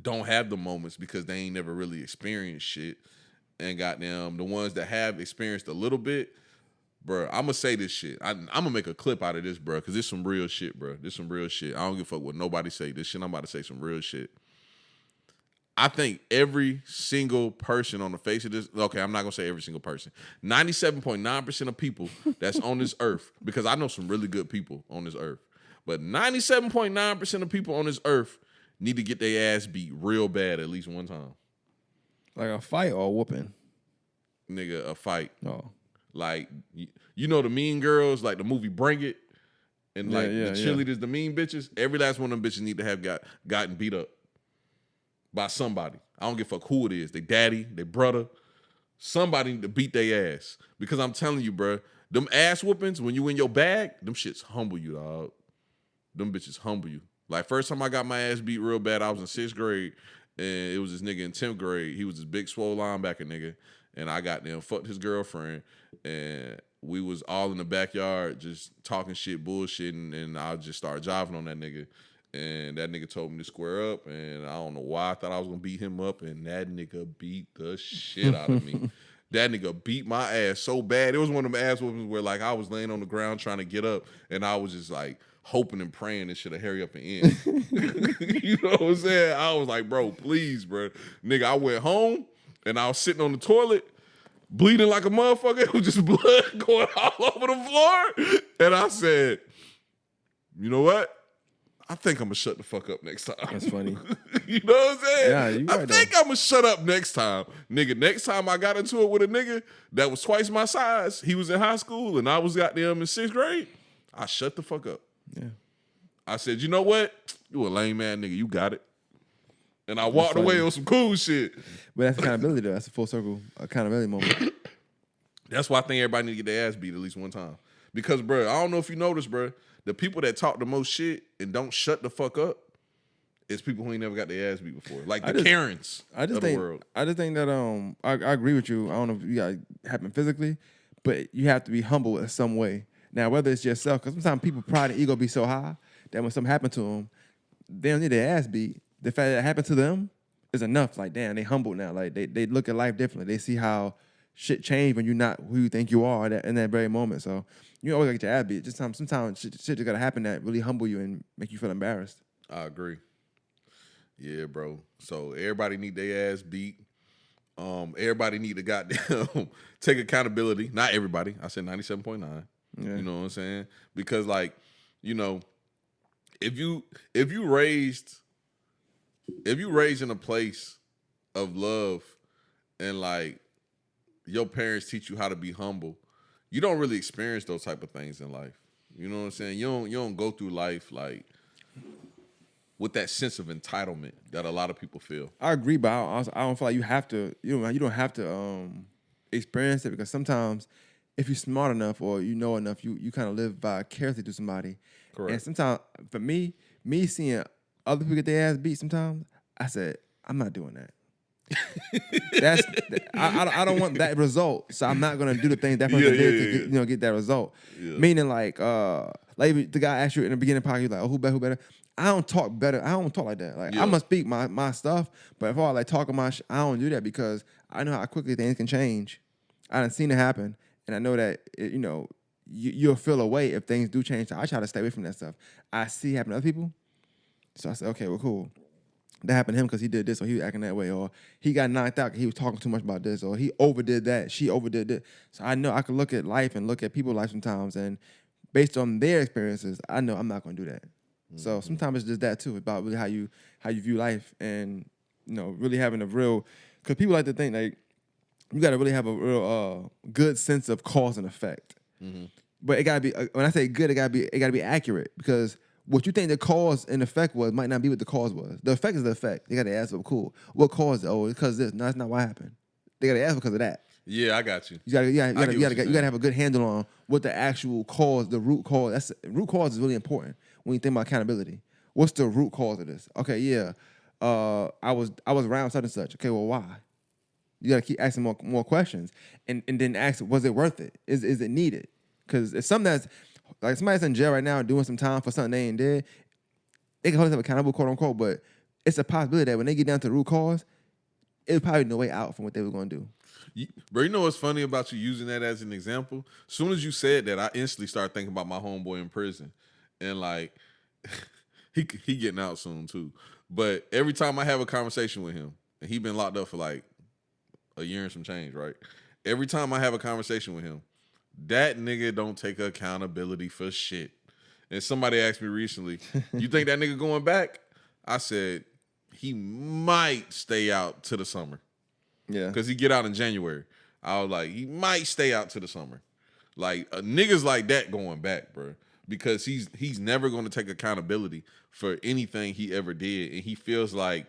don't have the moments because they ain't never really experienced shit. And goddamn, the ones that have experienced a little bit, bro, I'm gonna say this shit. I'm gonna make a clip out of this, bro, because this some real shit, bro. This some real shit. I don't give a fuck what nobody say. This shit, I'm about to say some real shit. I think every single person on the face of this, okay, I'm not going to say every single person, 97.9% of people that's on this earth, because I know some really good people on this earth, but 97.9% of people on this earth need to get their ass beat real bad at least one time. Like a fight or a whooping? Nigga, a fight. Oh. Like, you know the Mean Girls, like the movie Bring It, and like the cheerleaders, the mean bitches, every last one of them bitches need to have gotten beat up by somebody. I don't give a fuck who it is. They daddy, they brother. Somebody need to beat their ass. Because I'm telling you, bro, them ass whoopings, when you in your bag, them shits humble you, dog. Them bitches humble you. Like, first time I got my ass beat real bad, I was in 6th grade, and it was this nigga in 10th grade. He was this big, swole linebacker nigga, and I got them fucked his girlfriend, and we was all in the backyard just talking shit, bullshitting, and I just started jiving on that nigga. And that nigga told me to square up, and I don't know why I thought I was gonna beat him up, and that nigga beat the shit out of me. That nigga beat my ass so bad. It was one of them ass whoopings where like I was laying on the ground trying to get up, and I was just like hoping and praying this shit'll hurry up and end. You know what I'm saying? I was like, bro, please, bro. Nigga, I went home, and I was sitting on the toilet, bleeding like a motherfucker. It was just blood going all over the floor. And I said, you know what? I think I'm gonna shut the fuck up next time. That's funny. You know what I'm saying? Yeah, you right. I think I'm gonna shut up next time. Nigga, next time I got into it with a nigga that was twice my size, he was in high school and I was goddamn in 6th grade, I shut the fuck up. Yeah. I said, you know what? You a lame man nigga, you got it. And I walked away on some cool shit. But that's accountability though. That's a full circle accountability moment. That's why I think everybody need to get their ass beat at least one time. Because, bro, I don't know if you noticed, bro, the people that talk the most shit and don't shut the fuck up is people who ain't never got their ass beat before. Like the Karens of the world. I just think that I agree with you. I don't know if you got it happen physically, but you have to be humble in some way. Now, whether it's yourself, because sometimes people pride and ego be so high that when something happened to them, they don't need their ass beat. The fact that it happened to them is enough. Like, damn, they humble now. Like, they look at life differently. They see how shit change when you're not who you think you are in that very moment. So you always get your ass beat. Just sometimes shit just gotta happen that really humble you and make you feel embarrassed. I agree. Yeah, bro. So everybody need their ass beat. Everybody need to goddamn take accountability. Not everybody. I said 97.9. Yeah. You know what I'm saying? Because like, you know, if you raised in a place of love and like your parents teach you how to be humble, you don't really experience those type of things in life. You know what I'm saying? You don't go through life like with that sense of entitlement that a lot of people feel. I agree, but I don't feel like you have to. You don't have to experience it, because sometimes if you're smart enough or you know enough, you kind of live vicariously through somebody. Correct. And sometimes for me seeing other people get their ass beat, sometimes I said, I'm not doing that. I don't want that result, so I'm not gonna do the things that person did to get that result. Yeah. Meaning like the guy asked you in the beginning part, he's like, oh, who better? I don't talk better. I don't talk like that. Like I must speak my stuff, but if I like talking my I don't do that, because I know how quickly things can change. I done seen it happen, and I know that you'll feel away if things do change. So I try to stay away from that stuff. I see it happen to other people, so I said, okay, well, cool. That happened to him because he did this, or he was acting that way, or he got knocked out because he was talking too much about this, or he overdid that, she overdid this. So I know I can look at life and look at people's life sometimes, and based on their experiences, I know I'm not going to do that. Mm-hmm. So sometimes it's just that too, about really how you view life, and really having a real, because people like to think like you got to really have a real good sense of cause and effect. Mm-hmm. But it got to be, when I say good, it got to be accurate, because what you think the cause and effect was might not be what the cause was. The effect is the effect. They got to ask, well, cool, what caused it? Oh, it's because this. No, that's not what happened. They got to ask because of that. Yeah, I got you. You gotta have a good handle on what the actual cause, the root cause. Root cause is really important when you think about accountability. What's the root cause of this? Okay, yeah, I was around such and such. Okay, well, why? You gotta keep asking more questions, and then ask, was it worth it? Is it needed? Because it's something that's like somebody's in jail right now doing some time for something they ain't did. They can hold themselves accountable, quote unquote, but it's a possibility that when they get down to the root cause, it's probably no way out from what they were going to do. Bro, you know what's funny about you using that as an example? As soon as you said that, I instantly started thinking about my homeboy in prison. And like, he getting out soon too. But every time I have a conversation with him, and he been locked up for like a year and some change, right? Every time I have a conversation with him, that nigga don't take accountability for shit. And somebody asked me recently, you think that nigga going back? I said, he might stay out to the summer. Yeah. Because he get out in January. I was like, he might stay out to the summer. Like, niggas like that going back, bro. Because he's never going to take accountability for anything he ever did. And he feels like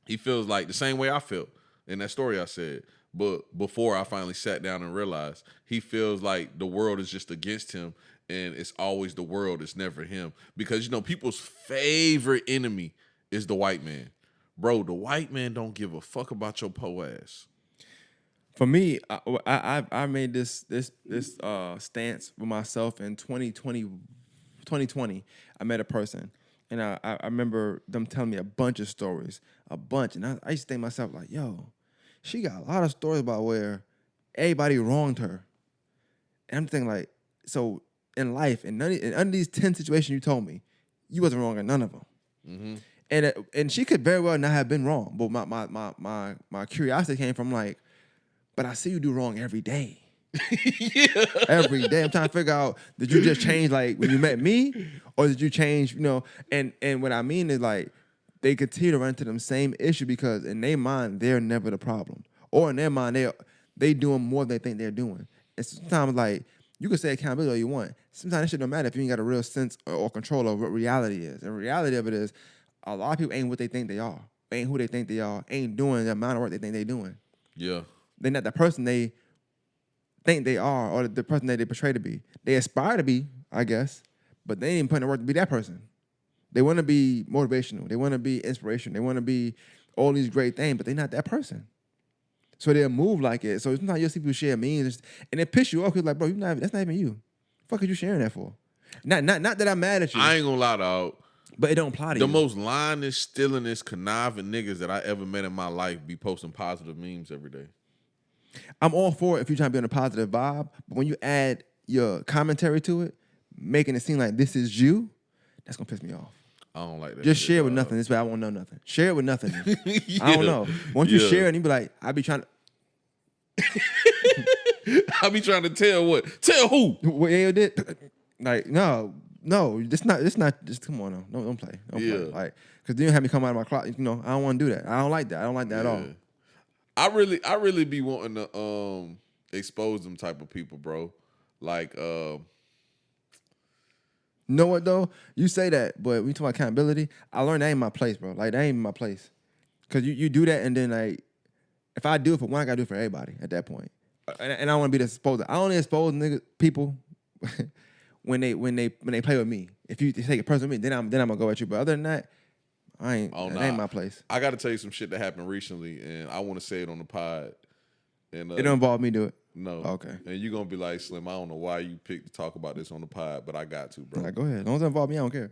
the same way I felt in that story I said. But before I finally sat down and realized, he feels like the world is just against him, and it's always the world, it's never him. Because, people's favorite enemy is the white man. Bro, the white man don't give a fuck about your po ass. For me, I made this stance with myself in 2020. I met a person, and I remember them telling me a bunch of stories, and I used to think to myself like, yo, she got a lot of stories about where everybody wronged her. And I'm thinking like, so in life, in none of these 10 situations you told me, you wasn't wrong in none of them. Mm-hmm. And she could very well not have been wrong. But my curiosity came from like, but I see you do wrong every day. Yeah. Every day. I'm trying to figure out, did you just change like when you met me? Or did you change, and what I mean is like, they continue to run into them same issue because in their mind, they're never the problem. Or in their mind, they doing more than they think they're doing. And sometimes, like, you can say accountability all you want. Sometimes it shit don't matter if you ain't got a real sense or control of what reality is. And the reality of it is, a lot of people ain't what they think they are. Ain't who they think they are. Ain't doing the amount of work they think they're doing. Yeah. They're not the person they think they are or the person that they portray to be. They aspire to be, I guess, but they ain't even putting in work to be that person. They want to be motivational. They want to be inspirational. They want to be all these great things, but they're not that person. So they'll move like it. So sometimes you'll see people share memes and it piss you off because like, bro, that's not even you. Fuck are you sharing that for? Not that I'm mad at you. I ain't gonna lie, dog. But it don't apply to The you. most lying, stealingest, conniving niggas that I ever met in my life be posting positive memes every day. I'm all for it if you're trying to be on a positive vibe. But when you add your commentary to it, making it seem like this is you, that's gonna piss me off. I don't like that. Just shit, share with nothing. This way I won't know nothing. Share it with nothing. Yeah. I don't know. Once you Yeah. share it, and you be like, I be trying to. I be trying to tell what? Tell who? What Ayo did? Like, no, it's not. Just come on, no, don't play. Don't play. Yeah. Like, because then you have me come out of my closet. I don't want to do that. I don't like that. I don't like that at all. I really be wanting to expose them type of people, bro. Like, You know what though? You say that, but when you talk about accountability, I learned that ain't my place, bro. Like that ain't my place. Cause you do that, and then like, if I do it for one, I gotta do it for everybody at that point. And I don't want to be the exposer. I only expose people when they play with me. If you take it personal with me, then I'm gonna go at you. But other than that, that ain't my place. I got to tell you some shit that happened recently, and I want to say it on the pod. And It don't involve me do it. No. Okay. And you're gonna be like, Slim, I don't know why you picked to talk about this on the pod, but I got to, bro. Like, go ahead. As long as it involve me, I don't care.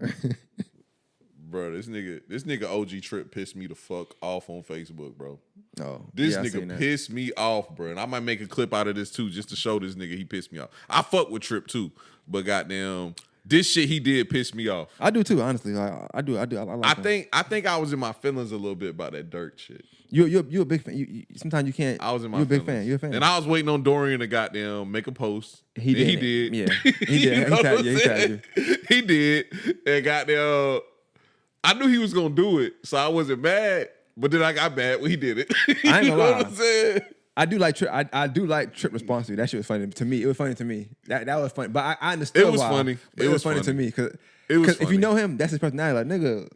Bro, this nigga OG Trip pissed me the fuck off on Facebook, bro. Oh, This yeah, I seen nigga that. pissed me off, bro. And I might make a clip out of this too, just to show this nigga he pissed me off. I fuck with Trip too, but goddamn, this shit he did piss me off. I do too, honestly. Like, I do. I like him. I think I was in my feelings a little bit about that Durk shit. You're a big fan. You sometimes you can't. I was in my You're a big feelings. fan. You're a fan. And I was waiting on Dorian to goddamn make a post. He And did. He did. Yeah. He did. You know He tagged what you. I'm He tagged saying? He did. And goddamn, I knew he was gonna do it, so I wasn't mad. But then I got mad when he did it. I ain't You gonna know lie. what I'm saying? I do like Trip. I do like Trip response to you. That shit was funny to me. It was funny to me. That was funny. But I understood It was why. funny. But it was funny to me because It was if you funny. know him, that's his personality. Like nigga,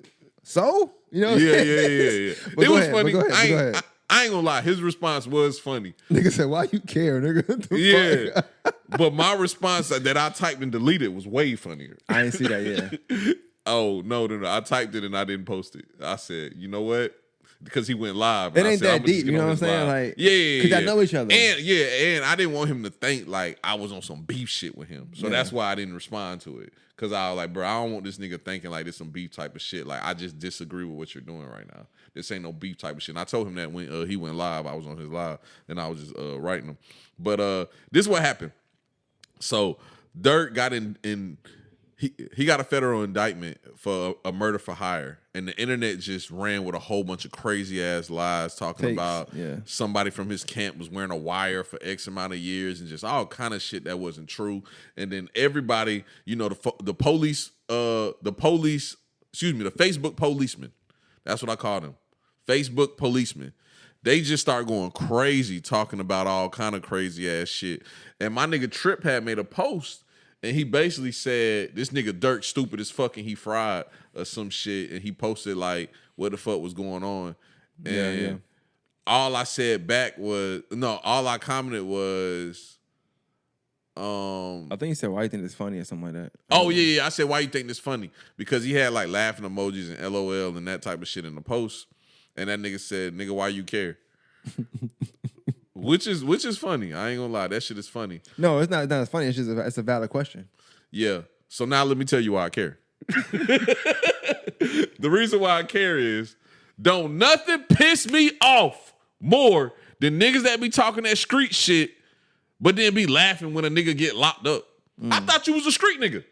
so you know. Yeah. But It go was ahead, funny. but go ahead. I ain't gonna lie. His response was funny. Nigga said, "Why you care, nigga?" What the Yeah. fuck? But my response that I typed and deleted was way funnier. I didn't see that. Yeah. Oh, no. I typed it and I didn't post it. I said, you know what? Because he went live. It and I ain't said, that I'ma just deep, get you know on what I'm his saying? live. Like, yeah. 'cause y'all know each other. And I didn't want him to think like I was on some beef shit with him. So Yeah. that's why I didn't respond to it. Because I was like, bro, I don't want this nigga thinking like this some beef type of shit. Like, I just disagree with what you're doing right now. This ain't no beef type of shit. And I told him that when he went live, I was on his live, and I was just writing him. But this is what happened. So Durk got he got a federal indictment for a murder for hire, and the internet just ran with a whole bunch of crazy ass lies talking Takes, about yeah. somebody from his camp was wearing a wire for X amount of years and just all kind of shit that wasn't true. And then everybody, the Facebook policemen, that's what I call them, Facebook policemen. They just start going crazy talking about all kind of crazy ass shit. And my nigga Trip had made a post. And he basically said, this nigga Durk stupid as fuck and he fried or some shit. And he posted like, what the fuck was going on? And Yeah. all I said back was, all I commented was, I think he said, "Why you think it's funny?" or something like that. oh, yeah. I said, why you think this funny? Because he had like laughing emojis and LOL and that type of shit in the post. And that nigga said, nigga, why you care? Which is funny. I ain't gonna lie. That shit is funny. No, it's not as funny. It's just it's a valid question. Yeah. So now let me tell you why I care. The reason why I care is don't nothing piss me off more than niggas that be talking that street shit, but then be laughing when a nigga get locked up. I thought you was a street nigga.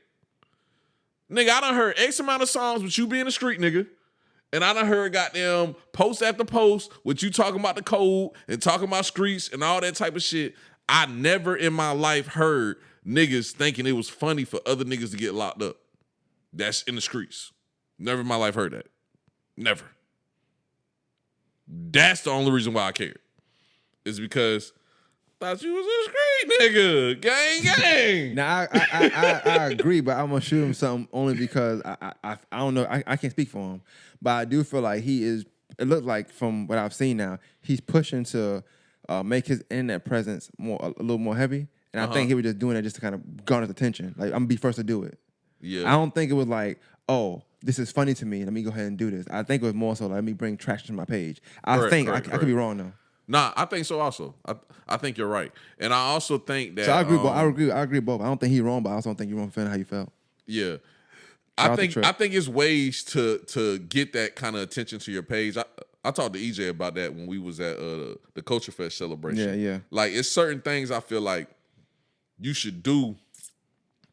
Nigga, I done heard X amount of songs with you being a street nigga. And I done heard goddamn post after post with you talking about the code and talking about streets and all that type of shit. I never in my life heard niggas thinking it was funny for other niggas to get locked up. That's in the streets. Never in my life heard that. Never. That's the only reason why I cared. Is because I thought you was a street nigga. Gang, gang. Now I agree, but I'm gonna shoot him something only because I don't know. I can't speak for him, but I do feel like he is. It looks like from what I've seen now, he's pushing to make his internet presence a little more heavy, and I think he was just doing it just to kind of garner attention. Like, I'm gonna be first to do it. Yeah. I don't think it was like, oh, this is funny to me. Let me go ahead and do this. I think it was more so like, let me bring traction to my page. I could be wrong though. Nah, I think so also. I think you're right. And I also think that So I agree. I agree both. I don't think he's wrong, but I also don't think you're wrong for feeling how you felt. Yeah. I think it's ways to get that kind of attention to your page. I talked to EJ about that when we was at the Culture Fest celebration. Yeah. Like, it's certain things I feel like you should do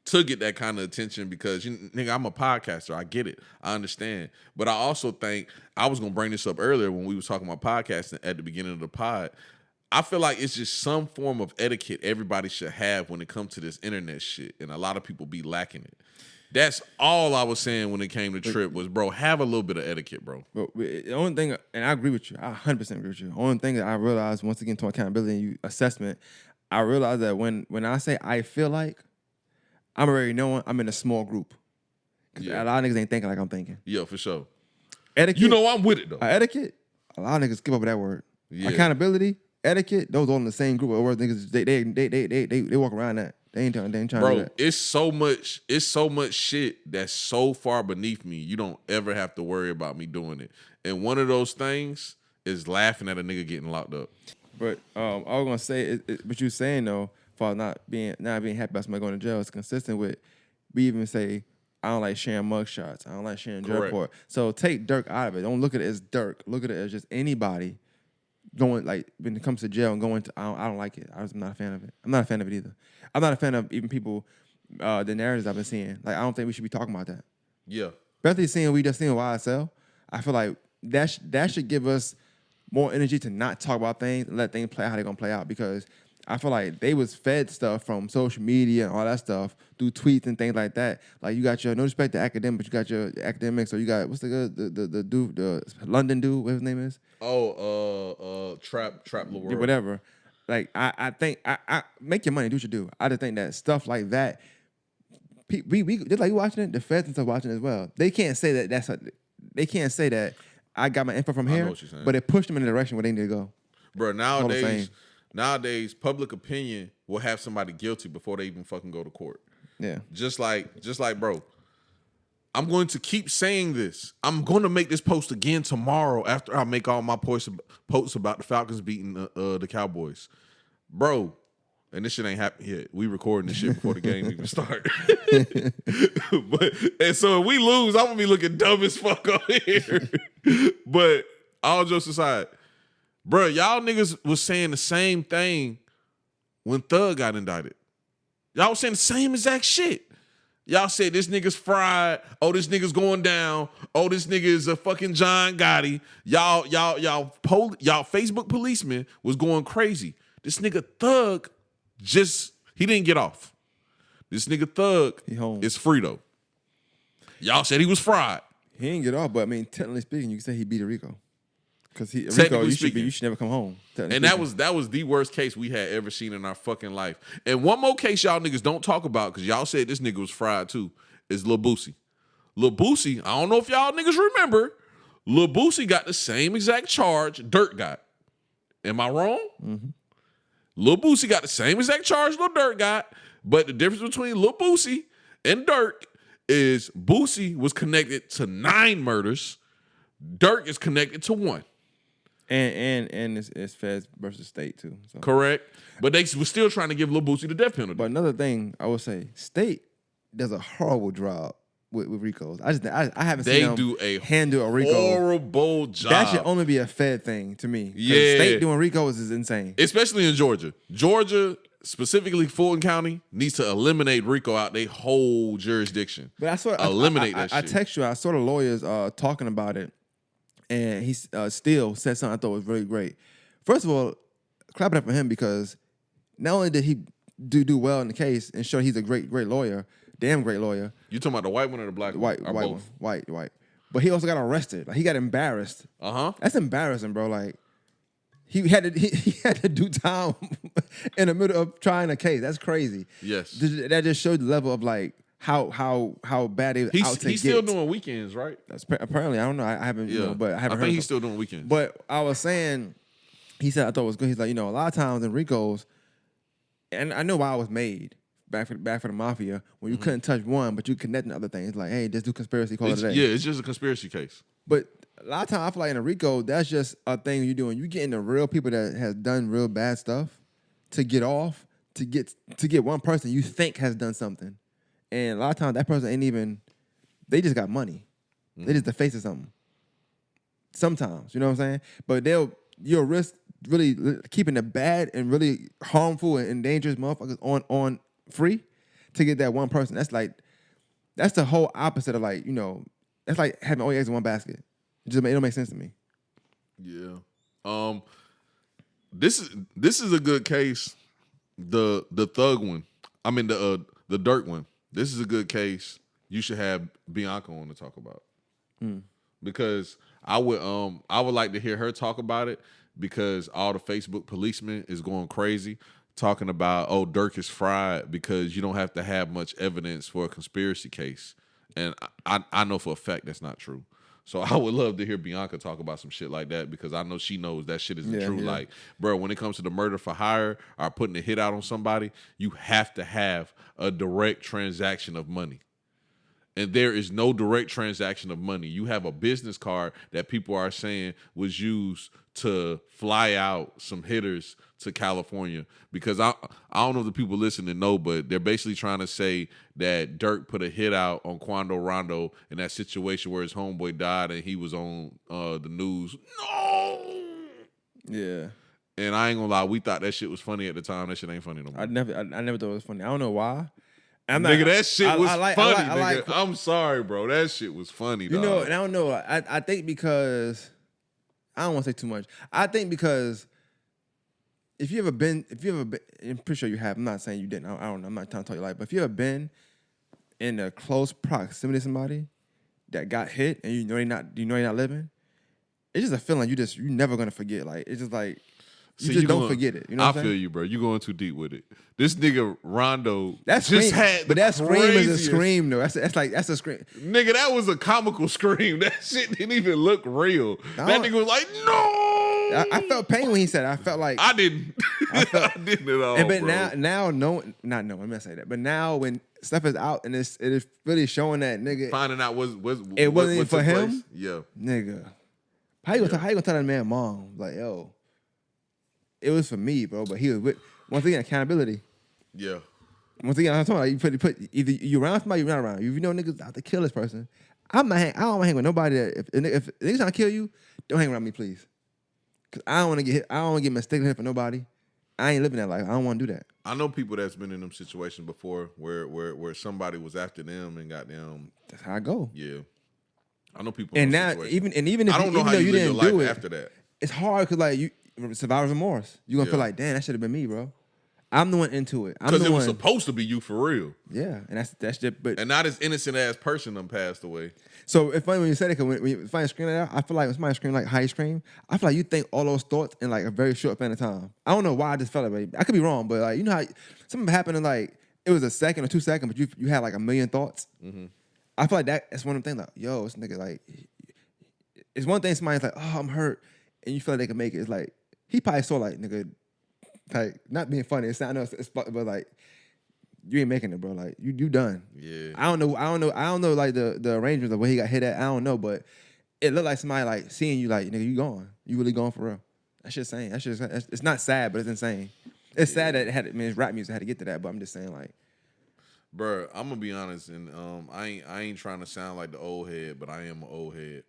to get that kind of attention because, nigga, I'm a podcaster. I get it. I understand. But I also think, I was going to bring this up earlier when we was talking about podcasting at the beginning of the pod. I feel like it's just some form of etiquette everybody should have when it comes to this internet shit. And a lot of people be lacking it. That's all I was saying when it came to Trip was, bro, have a little bit of etiquette, bro. But the only thing, and I agree with you, I 100% agree with you. The only thing that I realized, once again, to accountability and assessment, I realized that when I say I feel like, I'm already knowing I'm in a small group. Because a lot of niggas ain't thinking like I'm thinking. Yeah, for sure. Etiquette. You know I'm with it, though. Etiquette, a lot of niggas skip over that word. Yeah. Accountability, etiquette, those all in the same group of words. Niggas, they walk around that. They ain't trying to do that. It's so much shit that's so far beneath me. You don't ever have to worry about me doing it. And one of those things is laughing at a nigga getting locked up. But I was gonna say, what you saying though, for not being happy about somebody going to jail, is consistent with. We even say, I don't like sharing mugshots. I don't like sharing jail report. So take Durk out of it. Don't look at it as Durk. Look at it as just anybody going, like, when it comes to jail and going to, I don't like it. I'm not a fan of it. I'm not a fan of it either. I'm not a fan of even people, the narratives I've been seeing. Like, I don't think we should be talking about that. Yeah. Especially seeing we just seen YSL. I feel like that should give us more energy to not talk about things and let things play out how they're going to play out, because I feel like they was fed stuff from social media and all that stuff through tweets and things like that. Like, you got your, no respect to academics, but you got your academics, or you got, what's the dude, the London dude, what his name is? Trap the world. Whatever. Like, I think, I make your money, do what you do. I just think that stuff like that, we just like you watching it, the feds and stuff watching it as well. They can't say that they can't say that I got my info from here, but it pushed them in the direction where they need to go. Bro, nowadays, public opinion will have somebody guilty before they even fucking go to court. Yeah. Just like, bro, I'm going to keep saying this. I'm going to make this post again tomorrow after I make all my posts about the Falcons beating the Cowboys. Bro, and this shit ain't happened yet. We recording this shit before the game even start. And so if we lose, I'm going to be looking dumb as fuck on here. But all jokes aside, bro, y'all niggas was saying the same thing when Thug got indicted. Y'all was saying the same exact shit. Y'all said this nigga's fried. Oh, this nigga's going down. Oh, this nigga is a fucking John Gotti. Y'all Facebook policemen was going crazy. This nigga Thug he didn't get off. This nigga Thug is free though. Y'all said he was fried. He didn't get off, but I mean, technically speaking, you can say he beat a Rico. Because Rico, you should never come home. And that was the worst case we had ever seen in our fucking life. And one more case y'all niggas don't talk about, because y'all said this nigga was fried too, is Lil Boosie. Lil Boosie, I don't know if y'all niggas remember, Lil Boosie got the same exact charge Durk got. Am I wrong? Mm-hmm. Lil Boosie got the same exact charge Lil Durk got, but the difference between Lil Boosie and Durk is Boosie was connected to 9 murders. Durk is connected to 1. And it's feds versus state too. So. Correct. But they were still trying to give Lil Boosie the death penalty. But another thing I would say, state does a horrible job with Ricos. I haven't seen them handle a Rico. Horrible job. That should only be a Fed thing to me. Yeah. State doing Ricos is insane. Especially in Georgia. Georgia, specifically Fulton County, needs to eliminate Rico out their whole jurisdiction. But I saw eliminate that shit. I text you. I saw the lawyers talking about it, and he still said something I thought was really great. First of all, clap it up for him, because not only did he do well in the case and show he's a great lawyer, damn great lawyer. You talking about the white one or the black one? White. But he also got arrested. Like, he got embarrassed. That's embarrassing, bro. Like, he had to do time in the middle of trying a case. That's crazy. Yes. That just showed the level of, like, how bad they out to He's still doing weekends, right? Apparently, I don't know. I haven't, but I haven't heard. I think he's still doing weekends. But I was saying, he said I thought it was good. He's like, a lot of times in Ricos, and I know why I was made back for the mafia, when you couldn't touch one, but you connecting other things. Like, hey, just do conspiracy, call it a day. Yeah, it's just a conspiracy case. But a lot of times I feel like in a Rico, that's just a thing you're doing. You getting the real people that has done real bad stuff to get off, to get one person you think has done something. And a lot of times that person ain't even they just got money. They just the face of something. Sometimes, you know what I'm saying? But you'll risk really keeping the bad and really harmful and dangerous motherfuckers on free to get that one person. That's the whole opposite of like, that's like having all your eggs in one basket. It don't make sense to me. Yeah. This is a good case. The thug one. I mean the Durk one. This is a good case. You should have Bianca on to talk about. Because I would like to hear her talk about it, because all the Facebook policemen is going crazy talking about, oh, Durk is fried because you don't have to have much evidence for a conspiracy case. And I know for a fact that's not true. So I would love to hear Bianca talk about some shit like that, because I know she knows that shit isn't true. Yeah. Like, bro, when it comes to the murder for hire or putting a hit out on somebody, you have to have a direct transaction of money. And there is no direct transaction of money. You have a business card that people are saying was used to fly out some hitters to California. Because I don't know if the people listening know, but they're basically trying to say that Durk put a hit out on Quando Rondo in that situation where his homeboy died and he was on the news. No! Yeah. And I ain't gonna lie, we thought that shit was funny at the time. That shit ain't funny no more. I never thought it was funny. I don't know why. Nigga, that shit was funny, nigga. I'm sorry, bro. That shit was funny, dog. And I don't know. I think because I don't want to say too much. I think because if you ever been, I'm pretty sure you have. I'm not saying you didn't. I don't know. I'm not trying to tell you life. But if you ever been in a close proximity to somebody that got hit and you know you're not living, it's just a feeling you're never gonna forget. Like, it's just like you don't forget it. You know what I'm saying? I feel you, bro. You going too deep with it. This nigga Rondo that just had but that scream is a scream though. That's a scream. Nigga, that was a comical scream. That shit didn't even look real. That nigga was like, no. I felt pain when he said it. I felt like I didn't. I didn't at all. But bro. now not knowing. I'm gonna say that. But now when stuff is out and it is really showing that nigga finding out it wasn't even for him. Place? Yeah, nigga. How you gonna tell that man mom like, yo? It was for me, bro. But he was with once again accountability. Yeah. Once again, I'm talking about you put either you around somebody, you not around. If you know niggas out to kill this person, I don't hang with nobody that if niggas trying to kill you, don't hang around me, please. Cause I don't want to get hit. I don't want to get mistaken here for nobody. I ain't living that life. I don't want to do that. I know people that's been in them situations before where somebody was after them and got them. That's how I go. Yeah. I know people. And now even if I don't know how you didn't do it after that. It's hard because like you survivor's remorse. You gonna feel like, damn, that should have been me, bro. I'm the one into it. Because it was supposed to be you for real. Yeah, and that's just and not this innocent ass person done passed away. So it's funny when you said it, because when you find scream like that, I feel like when somebody scream like how you scream, I feel like you think all those thoughts in like a very short span of time. I don't know why I just felt it, but I could be wrong, but like, you know how something happened in like it was a second or 2 seconds, but you had like a million thoughts. Mm-hmm. I feel like that's one of them things. Like, yo, this nigga like, it's one thing somebody's like, oh, I'm hurt, and you feel like they can make it. It's like he probably saw like, nigga, like not being funny. It's not, I know it's but like you ain't making it, bro. Like you done. Yeah. I don't know like the arrangements of where he got hit at. I don't know, but it looked like somebody like seeing you like, nigga, you gone. You really gone for real. That shit's insane. It's not sad, but it's insane. It's sad that it's rap music had to get to that, but I'm just saying like, bro, I'm gonna be honest, and I ain't trying to sound like the old head, but I am an old head.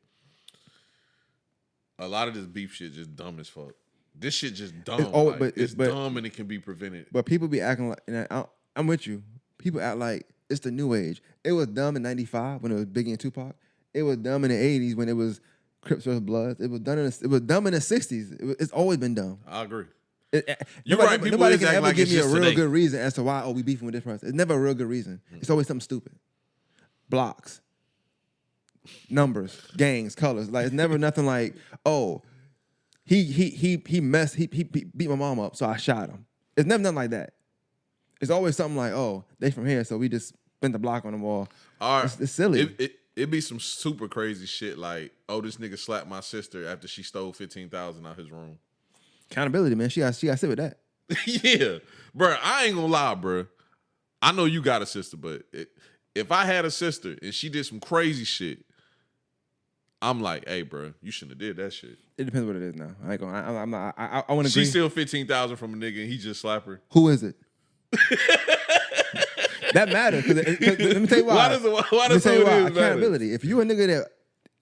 A lot of this beef shit just dumb as fuck. This shit just dumb. It's dumb and it can be prevented. But people be acting like, and I'm with you. People act like it's the new age. It was dumb in '95 when it was Biggie and Tupac. It was dumb in the '80s when it was Crips vs. Bloods. It was dumb in the '60s. It's always been dumb. I agree. You're right. Nobody can ever give me a real good reason as to why we beefing with this person. It's never a real good reason. It's always something stupid. Blocks, numbers, gangs, colors. Like it's never nothing like, oh, he beat my mom up, so I shot him. It's never nothing like that. It's always something like, oh, they from here, so we just spent the block on the wall. All right. It's silly. It'd be some super crazy shit like, oh, this nigga slapped my sister after she stole $15,000 out his room. Accountability, man. She got to sit with that. Yeah. Bro, I ain't gonna lie, bro. I know you got a sister, but if I had a sister and she did some crazy shit, I'm like, hey, bro, you shouldn't have did that shit. It depends what it is now. I ain't gonna. I'm not. I want to. She steal $15,000 from a nigga and he just slap her. Who is it? That matters. Cause let me tell you why. Why does who it is accountability. If you a nigga that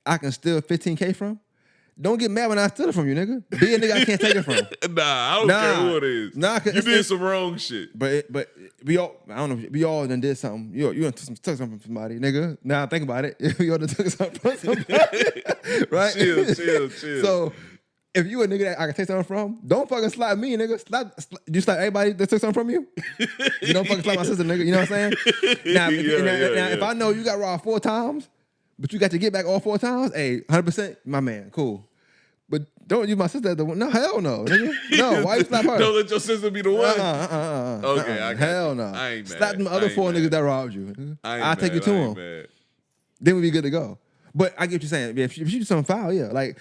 I can steal $15K from, don't get mad when I steal it from you, nigga. Be a nigga I can't take it from. I don't care who it is. You did some wrong shit. But we all, I don't know, we all done did something. You done took something from somebody, nigga. Now think about it. We all done took something from somebody. Right? Chill. So if you a nigga that I can take something from, don't fucking slap me, nigga. You slap everybody that took something from you? You don't fucking slap my sister, nigga. You know what I'm saying? Now, if I know you got robbed 4 times, but you got to get back all 4 times, hey, 100%, my man, cool. But don't use my sister as the one. No, hell no, nigga. No, why you slap her? Don't let your sister be the one. Okay, I got hell you. no. I ain't mad. Slap them other 4 niggas that robbed you. I'll take you to them. Mad. Then we be good to go. But I get what you're saying. If she do something foul, yeah. Like,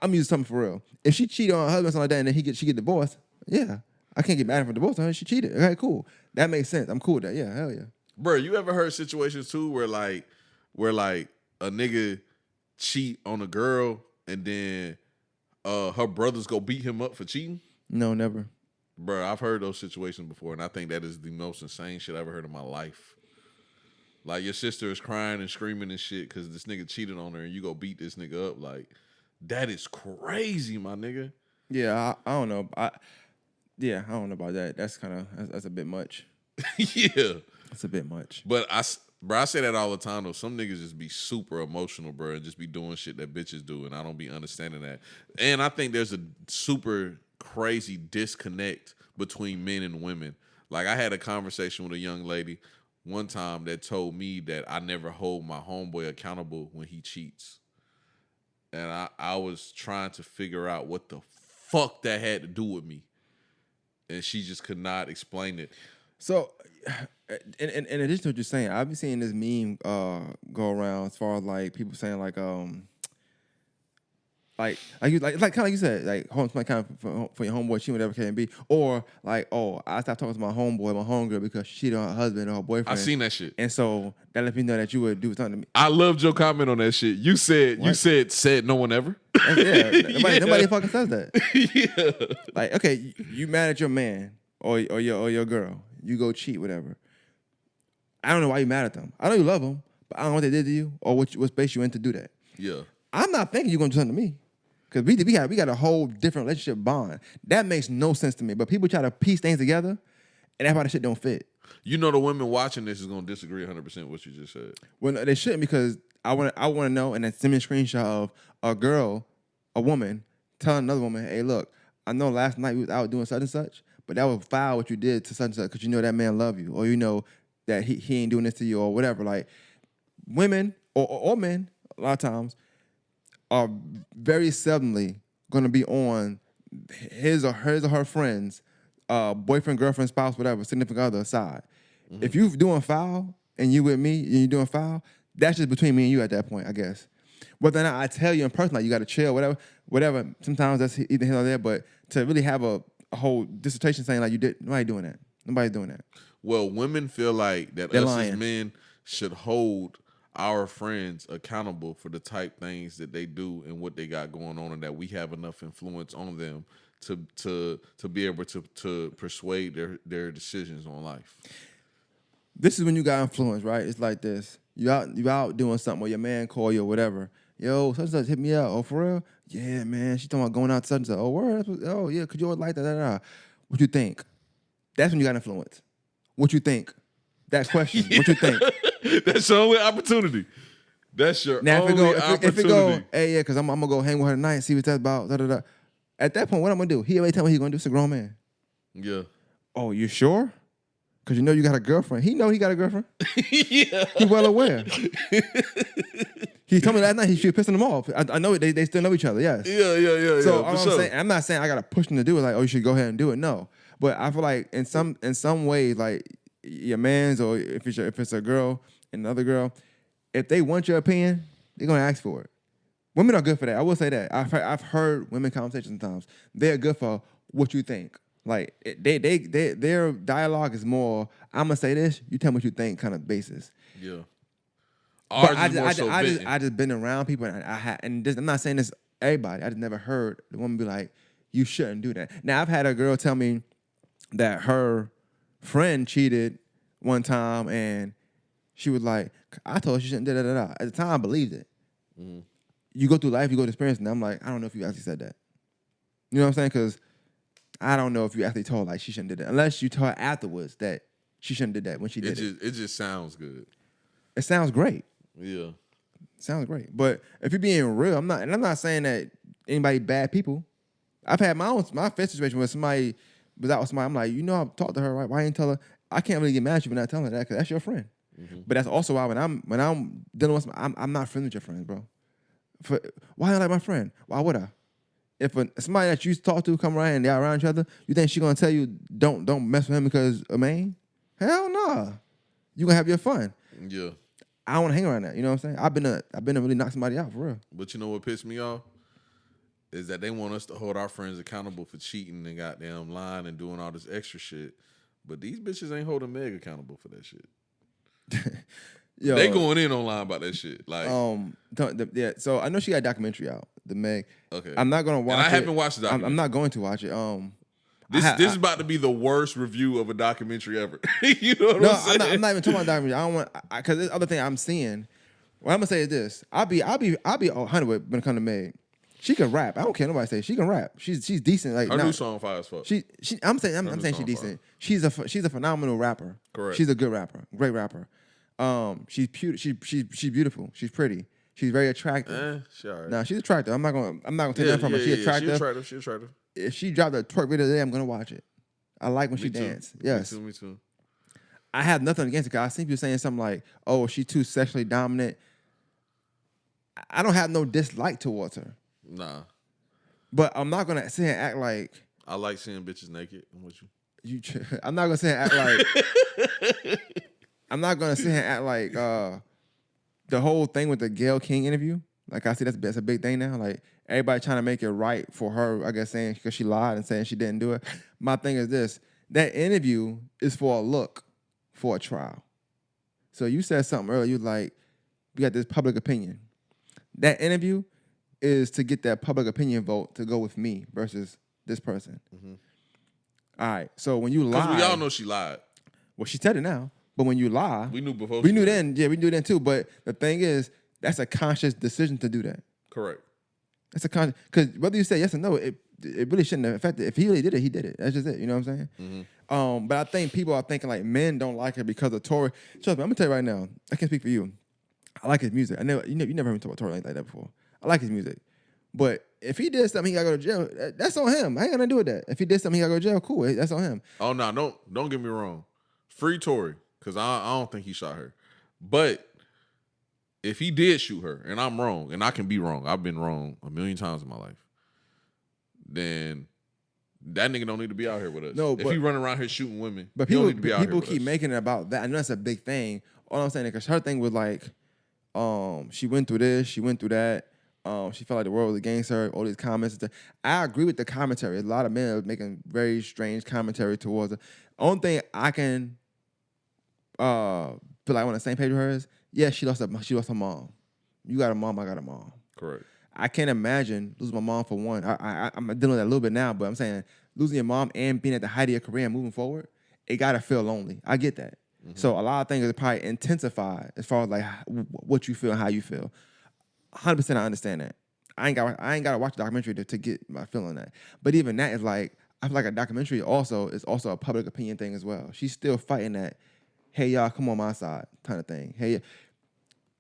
I'm using something for real. If she cheated on her husband or something like that and then she get divorced, yeah. I can't get mad at her for divorce. She cheated. Okay, cool. That makes sense. I'm cool with that. Yeah, hell yeah. Bro, you ever heard situations too where a nigga cheat on a girl and then her brothers go beat him up for cheating? No, never. Bro, I've heard those situations before, and I think that is the most insane shit I ever heard in my life. Like, your sister is crying and screaming and shit because this nigga cheated on her, and you go beat this nigga up. Like, that is crazy, my nigga. Yeah, I don't know. I don't know about that. That's a bit much. Yeah. That's a bit much. But I say that all the time, though. Some niggas just be super emotional, bro, and just be doing shit that bitches do, and I don't be understanding that. And I think there's a super crazy disconnect between men and women. Like, I had a conversation with a young lady one time that told me that I never hold my homeboy accountable when he cheats. And I was trying to figure out what the fuck that had to do with me. And she just could not explain it. So, in addition to what you're saying, I've been seeing this meme go around as far as like people saying like kind of like you said, like home kind of for your homeboy cheating, whatever it can be, or like, oh, I stopped talking to my homegirl because she cheated on her husband or her boyfriend. I seen that shit, and so that let me know that you would do something to me. I loved your comment on that shit. You said no one ever. Nobody fucking says that. Yeah, like, okay, you mad at your man or your girl, you go cheat, whatever. I don't know why you mad at them. I know you love them, but I don't know what they did to you or what space you in to do that. Yeah, I'm not thinking you're gonna do something to me. Because we got a whole different relationship bond. That makes no sense to me. But people try to piece things together, and that's why the shit don't fit. You know the women watching this is going to disagree 100% with what you just said. Well, no, they shouldn't, because I want to know, and then send me a screenshot of a woman, telling another woman, hey, look, I know last night we was out doing such and such, but that was foul what you did to such and such because you know that man love you, or you know that he ain't doing this to you, or whatever. Like, women or men, a lot of times, are very seldomly going to be on his or her friend's boyfriend, girlfriend, spouse, whatever, significant other side. Mm-hmm. If you doing foul and you with me and you doing foul, that's just between me and you at that point, I guess. Whether or not I tell you in person, like, you got to chill, whatever. Sometimes that's either here or there, but to really have a whole dissertation saying like you did, nobody's doing that. Nobody's doing that. Well, women feel like that They're us lying. as men should hold our friends accountable for the type things that they do and what they got going on, and that we have enough influence on them to be able to persuade their decisions on life. This is when you got influence, right? It's like this. You out doing something, or your man call you or whatever. Yo, such and such hit me up. Oh, for real? Yeah, man. She talking about going out such and such. Oh, word? Oh, yeah. Could you always like that? What you think? That's when you got influence. What you think? That question. Yeah. What you think? That's your only opportunity. That's your only opportunity. If it go, hey, yeah, because I'm going to go hang with her tonight and see what that's about. At that point, what I'm going to do? He already tell me what he's going to do. It's a grown man. Yeah. Oh, you sure? Because you know you got a girlfriend. He know he got a girlfriend. Yeah. He well aware. He told me last night he was pissing them off. I know they still know each other, yes. Yeah. So I'm not saying I got to push them to do it, like, oh, you should go ahead and do it. No. But I feel like in some way, like, your man's, or if it's a girl and another girl, if they want your opinion, they're gonna ask for it. Women are good for that. I will say that. I've heard women conversations sometimes. They're good for what you think. Like, their dialogue is more, I'm gonna say this, you tell me what you think, kind of basis. Yeah. But I just been around people, and I'm not saying this everybody. I just never heard the woman be like, you shouldn't do that. Now, I've had a girl tell me that her friend cheated one time, and she was like, I told her she shouldn't da-da-da-da. At the time, I believed it. Mm-hmm. You go through life, you go to experience, and I'm like, I don't know if you actually said that. You know what I'm saying? Because I don't know if you actually told her, like, she shouldn't do that. Unless you told her afterwards that she shouldn't do that when she did it. It just sounds good. It sounds great. Yeah. Sounds great. But if you're being real, I'm not saying that anybody bad people. I've had my first situation where somebody was out with somebody. I'm like, I've talked to her, right? Why didn't tell her? I can't really get mad at you for not telling her that because that's your friend. Mm-hmm. But that's also why when I'm dealing with somebody, I'm not friends with your friends, bro. Why don't I like my friend? Why would I? If somebody that you talk to come around and they're around each other, you think she gonna tell you don't mess with him because of Maine? Hell no. Nah. You gonna have your fun. Yeah. I don't want to hang around that. You know what I'm saying? I've been to really knock somebody out for real. But you know what pissed me off? Is that they want us to hold our friends accountable for cheating and goddamn lying and doing all this extra shit. But these bitches ain't holding Meg accountable for that shit. Yo, they going in online about that shit. Like, yeah. So I know she got a documentary out, the Meg. Okay. I'm not gonna watch it. I haven't watched the documentary. I'm not going to watch it. This is about to be the worst review of a documentary ever. You know what I'm saying? I'm not even talking about documentary. I don't want because this other thing I'm seeing. What I'm gonna say is this: I'll be 100 when it comes to Meg. She can rap. I don't care nobody say she can rap. She's decent. Like her new song fire as fuck. I'm saying she's decent. Fire. She's a phenomenal rapper. Correct. She's a good rapper. Great rapper. She's beautiful. She's pretty. She's very attractive. Sure. Nah, she's attractive. I'm not gonna take that from her. She's attractive. She's attractive. If she dropped a twerk video today, I'm gonna watch it. I like when she dance. Yes. Me too. I have nothing against it. Cause I see people saying something like, "Oh, she's too sexually dominant." I don't have no dislike towards her. Nah. But I'm not gonna sit here and act like I like seeing bitches naked. I'm with you. I'm not gonna sit here and act like I'm not gonna sit here and act like the whole thing with the Gayle King interview. Like I see that's a big thing now. Like everybody trying to make it right for her, I guess saying because she lied and saying she didn't do it. My thing is this: that interview is for a look for a trial. So you said something earlier, you like, we got this public opinion. That interview is to get that public opinion vote to go with me versus this person. Mm-hmm. All right. So when you lie, because we all know she lied. Well, she said it now. But when you lie, we knew before. We knew then. Yeah, we knew then too. But the thing is, that's a conscious decision to do that. Correct. That's a conscious, because whether you say yes or no, it really shouldn't have affected. If he really did it, he did it. That's just it. You know what I'm saying? Mm-hmm. But I think people are thinking like men don't like her because of Tory. Trust me, I'm gonna tell you right now. I can't speak for you. I like his music. You never heard me talk about Tory like that before. I like his music. But if he did something, he gotta go to jail. That's on him. I ain't gonna do with that. If he did something, he gotta go to jail. Cool. That's on him. Oh no, don't get me wrong. Free Tory, because I don't think he shot her. But if he did shoot her, and I'm wrong, and I can be wrong, I've been wrong a million times in my life, then that nigga don't need to be out here with us. No, if he running around here shooting women, but he don't need to be out here with us. People keep making it about that. I know that's a big thing. All I'm saying is because her thing was like, she went through this, she went through that. She felt like the world was against her. All these comments. I agree with the commentary. A lot of men are making very strange commentary towards her. Only thing I can feel like I'm on the same page with her is, yeah, she lost her mom. You got a mom, I got a mom. Correct. I can't imagine losing my mom for one. I'm dealing with that a little bit now, but I'm saying losing your mom and being at the height of your career and moving forward, it gotta feel lonely. I get that. Mm-hmm. So a lot of things are probably intensified as far as like what you feel and how you feel. 100% I understand that. I ain't got to watch a documentary to get my feeling on that. But even that is like, I feel like a documentary also is also a public opinion thing as well. She's still fighting that, hey y'all, come on my side kind of thing. Hey,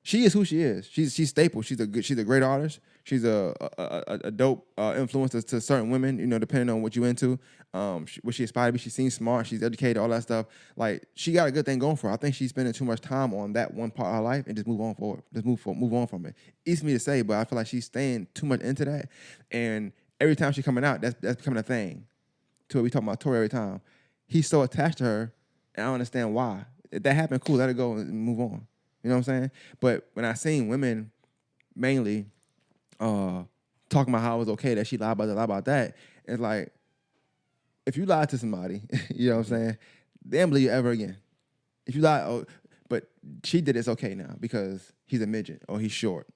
she is who she is. She's staple. She's a great artist. She's a dope influence to certain women, depending on what you into. What she aspires to be. She seems smart. She's educated, all that stuff. Like, she got a good thing going for her. I think she's spending too much time on that one part of her life and just move on forward. Just move on from it. Easy for me to say, but I feel like she's staying too much into that. And every time she's coming out, that's becoming a thing. To what we talk about Tory every time. He's so attached to her, and I don't understand why. If that happened, cool, let it go and move on. You know what I'm saying? But when I seen women mainly talking about how it was okay that she lied about that, it's like, if you lie to somebody, you know what I'm saying, they don't believe you ever again. If you lie, but she did it's okay now because he's a midget or he's short.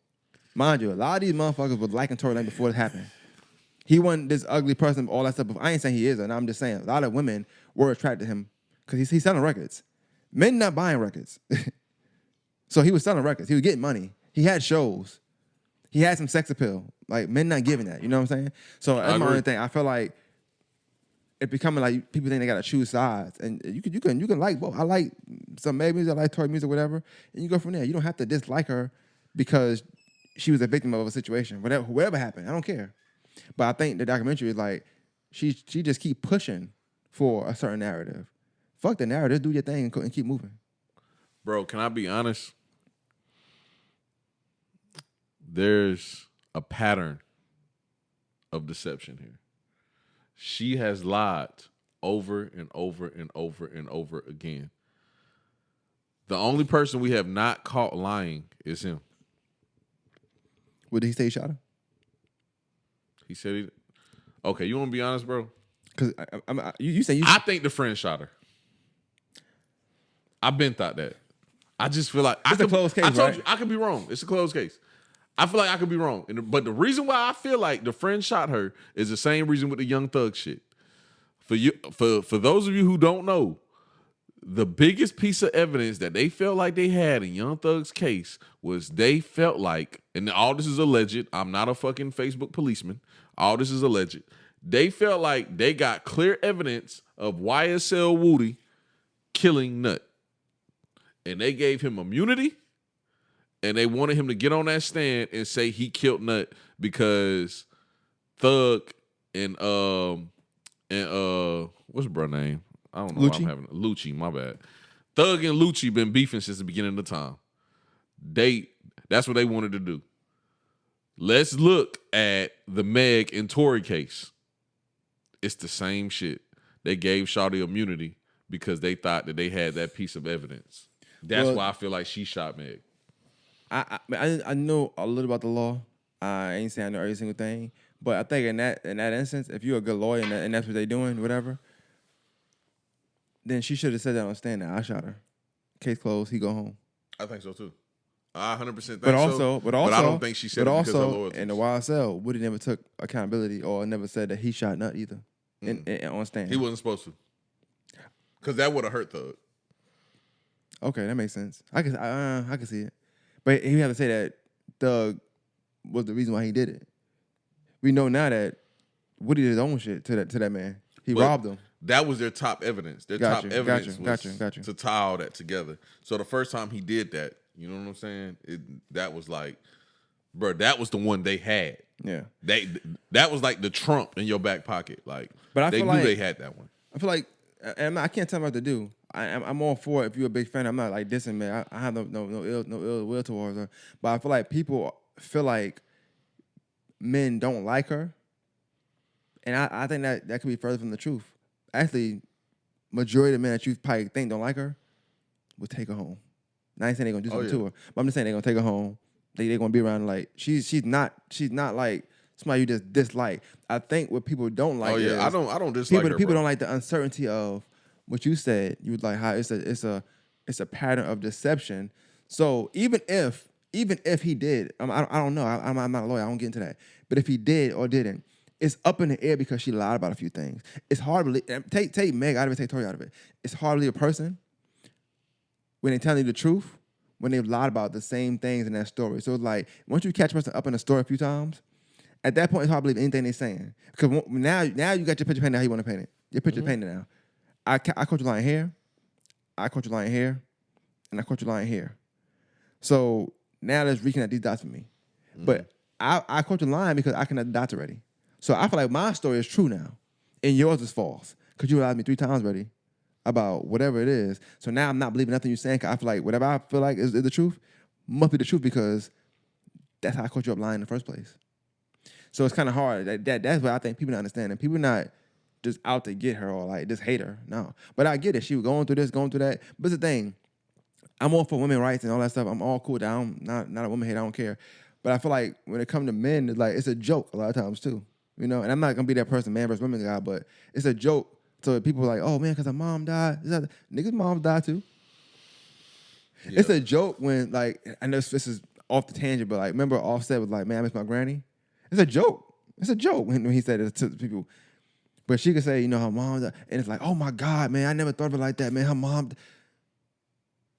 Mind you, a lot of these motherfuckers were liking Tory Lane before it happened. He wasn't this ugly person, all that stuff. I ain't saying he is, and I'm just saying a lot of women were attracted to him because he's selling records. Men not buying records. So he was selling records. He was getting money. He had shows. He had some sex appeal. Like, men not giving that. You know what I'm saying? So that's my only thing. I feel like it's becoming like people think they gotta choose sides. And you can like both. I like some Meg music, I like Tory music, whatever. And you go from there. You don't have to dislike her because she was a victim of a situation. Whatever happened, I don't care. But I think the documentary is like, she just keep pushing for a certain narrative. Fuck the narrative, do your thing and keep moving. Bro, can I be honest? There's a pattern of deception here. She has lied over and over and over and over again. The only person we have not caught lying is him. What did he say he shot her? He said he... Okay, you want to be honest, bro? Because you say you... I think the friend shot her. I've been thought that. I just feel like... It's a closed case, I told right? you, I could be wrong. It's a closed case. I feel like I could be wrong. But the reason why I feel like the friend shot her is the same reason with the Young Thug shit. For those of you who don't know, the biggest piece of evidence that they felt like they had in Young Thug's case was they felt like, and all this is alleged, I'm not a fucking Facebook policeman, all this is alleged, they felt like they got clear evidence of YSL Woody killing Nut. And they gave him immunity, and they wanted him to get on that stand and say he killed Nut because Thug and what's bro name? I don't know why I'm having Lucci, my bad. Thug and Lucci been beefing since the beginning of the time. That's what they wanted to do. Let's look at the Meg and Tory case. It's the same shit. They gave Shawty immunity because they thought that they had that piece of evidence. That's why I feel like she shot Meg. I know a little about the law. I ain't saying I know every single thing, but I think in that instance, if you're a good lawyer and that's what they're doing, whatever, then she should have said that on stand. Now I shot her. Case closed. He go home. I think so too. I 100% think but so. But I don't think she said it because of loyalty. In the YSL, Woody never took accountability or never said that he shot Nut either on stand. He wasn't supposed to, because that would have hurt Thug. Okay, that makes sense. I can see it, but he had to say that Thug was the reason why he did it. We know now that Woody did his own shit to that man. He robbed him. That was their top evidence. Their top evidence was gotcha. to tie all that together. So the first time he did that, you know what I'm saying? That was like, bro, that was the one they had. Yeah. That was like the Trump in your back pocket. Like, but they knew they had that one. I feel like, and I can't tell them what to do. I'm all for it if you're a big fan. I'm not like dissing, man. I have no ill will towards her. But I feel like people feel like men don't like her. And I think that could be further from the truth. Actually, majority of men that you probably think don't like her will take her home. Now, I ain't saying they're gonna do something to her, but I'm just saying they're gonna take her home. They're gonna be around like she's not like somebody you just dislike. I think what people don't like. I don't dislike her. People don't like the uncertainty of what you said. You would like how it's a pattern of deception. So even if he did, I don't know. I'm not a lawyer. I don't get into that. But if he did or didn't, it's up in the air because she lied about a few things. It's hard to believe. Take Meg out of it, take Tory out of it. It's hard to believe a person when they tell you the truth, when they've lied about the same things in that story. So it's like, once you catch a person up in a story a few times, at that point, it's hard to believe anything they're saying. Because now you got your picture painted how you want to paint it. Your picture painted now. I caught you lying here. I caught you lying here. And I caught you lying here. So now let's reconnect these dots for me. But I caught you lying because I connect the dots already. So I feel like my story is true now, and yours is false because you lied to me 3 times already about whatever it is. So now I'm not believing nothing you're saying because I feel like whatever I feel like is the truth must be the truth because that's how I caught you up lying in the first place. So it's kind of hard. That's what I think people don't understand. And people not just out to get her or like just hate her. No. But I get it. She was going through this, going through that. But it's the thing, I'm all for women's rights and all that stuff. I'm all cool. I'm not a woman hater. I don't care. But I feel like when it comes to men, it's a joke a lot of times too. You know, and I'm not gonna be that person, man versus women guy, but it's a joke. So people are like, oh man, because her mom died. Niggas' moms died too. Yeah. It's a joke when, like, I know this is off the tangent, but like, remember Offset was like, man, I miss my granny? It's a joke. It's a joke when he said it to people. But she could say, you know, her mom died. And it's like, oh my God, man, I never thought of it like that, man. Her mom.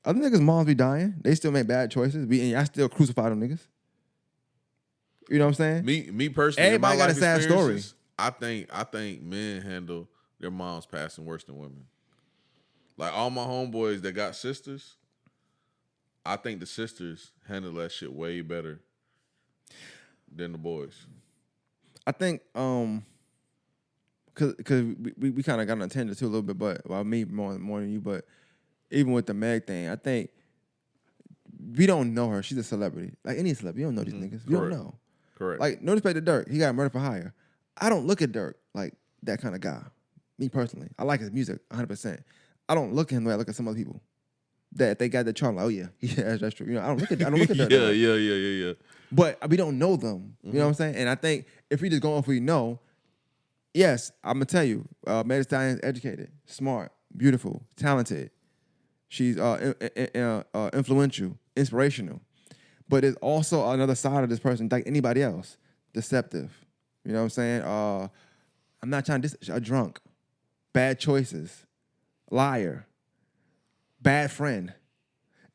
Other niggas' moms be dying. They still make bad choices. And I still crucify them niggas. You know what I'm saying? Me personally, Everybody got a sad story. I think men handle their moms passing worse than women. Like all my homeboys that got sisters, I think the sisters handle that shit way better than the boys. I think cause we kind of got on a tangent too a little bit, but me more than you, but even with the Meg thing, I think we don't know her. She's a celebrity. Like any celebrity, you don't know these niggas. You don't know. Correct. Like, no respect to Durk. He got murder for hire. I don't look at Durk like that kind of guy. Me personally. I like his music 100%. I don't look at him the way I look at some other people. That they got the charm, like, oh yeah, that's true. You know, I don't look at Durk. yeah. But we don't know them. You know what I'm saying? And I think if we just go off what we know, yes, I'm gonna tell you, Meg Thee Stallion's educated, smart, beautiful, talented. She's influential, inspirational. But there's also another side of this person, like anybody else, deceptive. You know what I'm saying? I'm not trying to a drunk, bad choices, liar, bad friend.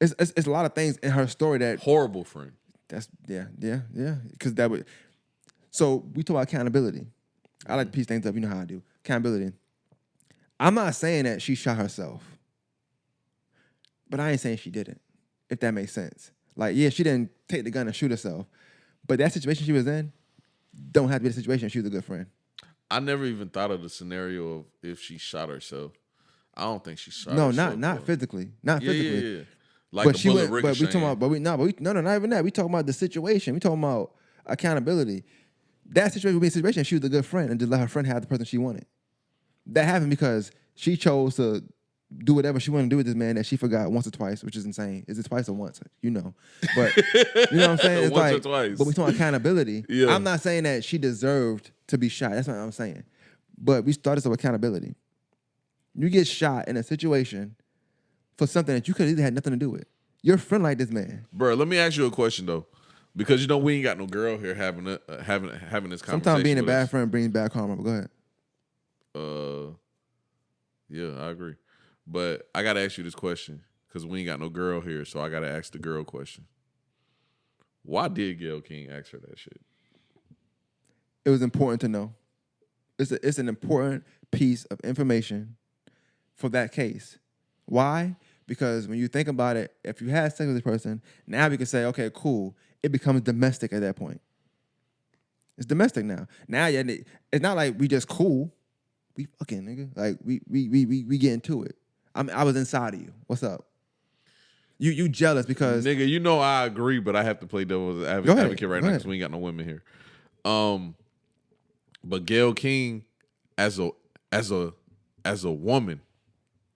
It's a lot of things in her story that horrible friend. That's yeah. Because that would. So we talk about accountability. I like to piece things up. You know how I do. Accountability. I'm not saying that she shot herself, but I ain't saying she didn't. If that makes sense. Like, yeah, she didn't take the gun and shoot herself, but that situation she was in don't have to be the situation if she was a good friend. I never even thought of the scenario of if she shot herself. I don't think she shot herself. No, not physically. Not physically. Yeah. Like but a bullet ricocheting. But we talking about, not even that. We talking about the situation. We talking about accountability. That situation would be a situation if she was a good friend and just let her friend have the person she wanted. That happened because she chose to do whatever she wanted to do with this man that she forgot once or twice, which is insane. Is it twice or once? You know. But you know what I'm saying? It's once like, or twice. But we talking accountability. Yeah. I'm not saying that she deserved to be shot. That's what I'm saying. But we started with accountability. You get shot in a situation for something that you could have either had nothing to do with. Your friend like this man. Bro, let me ask you a question though. Because you know we ain't got no girl here having this conversation. Sometimes being a bad friend brings bad karma. But go ahead. Yeah, I agree. But I gotta ask you this question because we ain't got no girl here, so I gotta ask the girl question. Why did Gayle King ask her that shit? It was important to know. It's an important piece of information for that case. Why? Because when you think about it, if you had sex with this person, now we can say, okay, cool. It becomes domestic at that point. It's domestic now. Now it's not like we just cool. We fucking, nigga. Like we get into it. I was inside of you. What's up? You jealous because nigga, you know I agree, but I have to play devil's advocate right now because we ain't got no women here. But Gayle King, as a woman,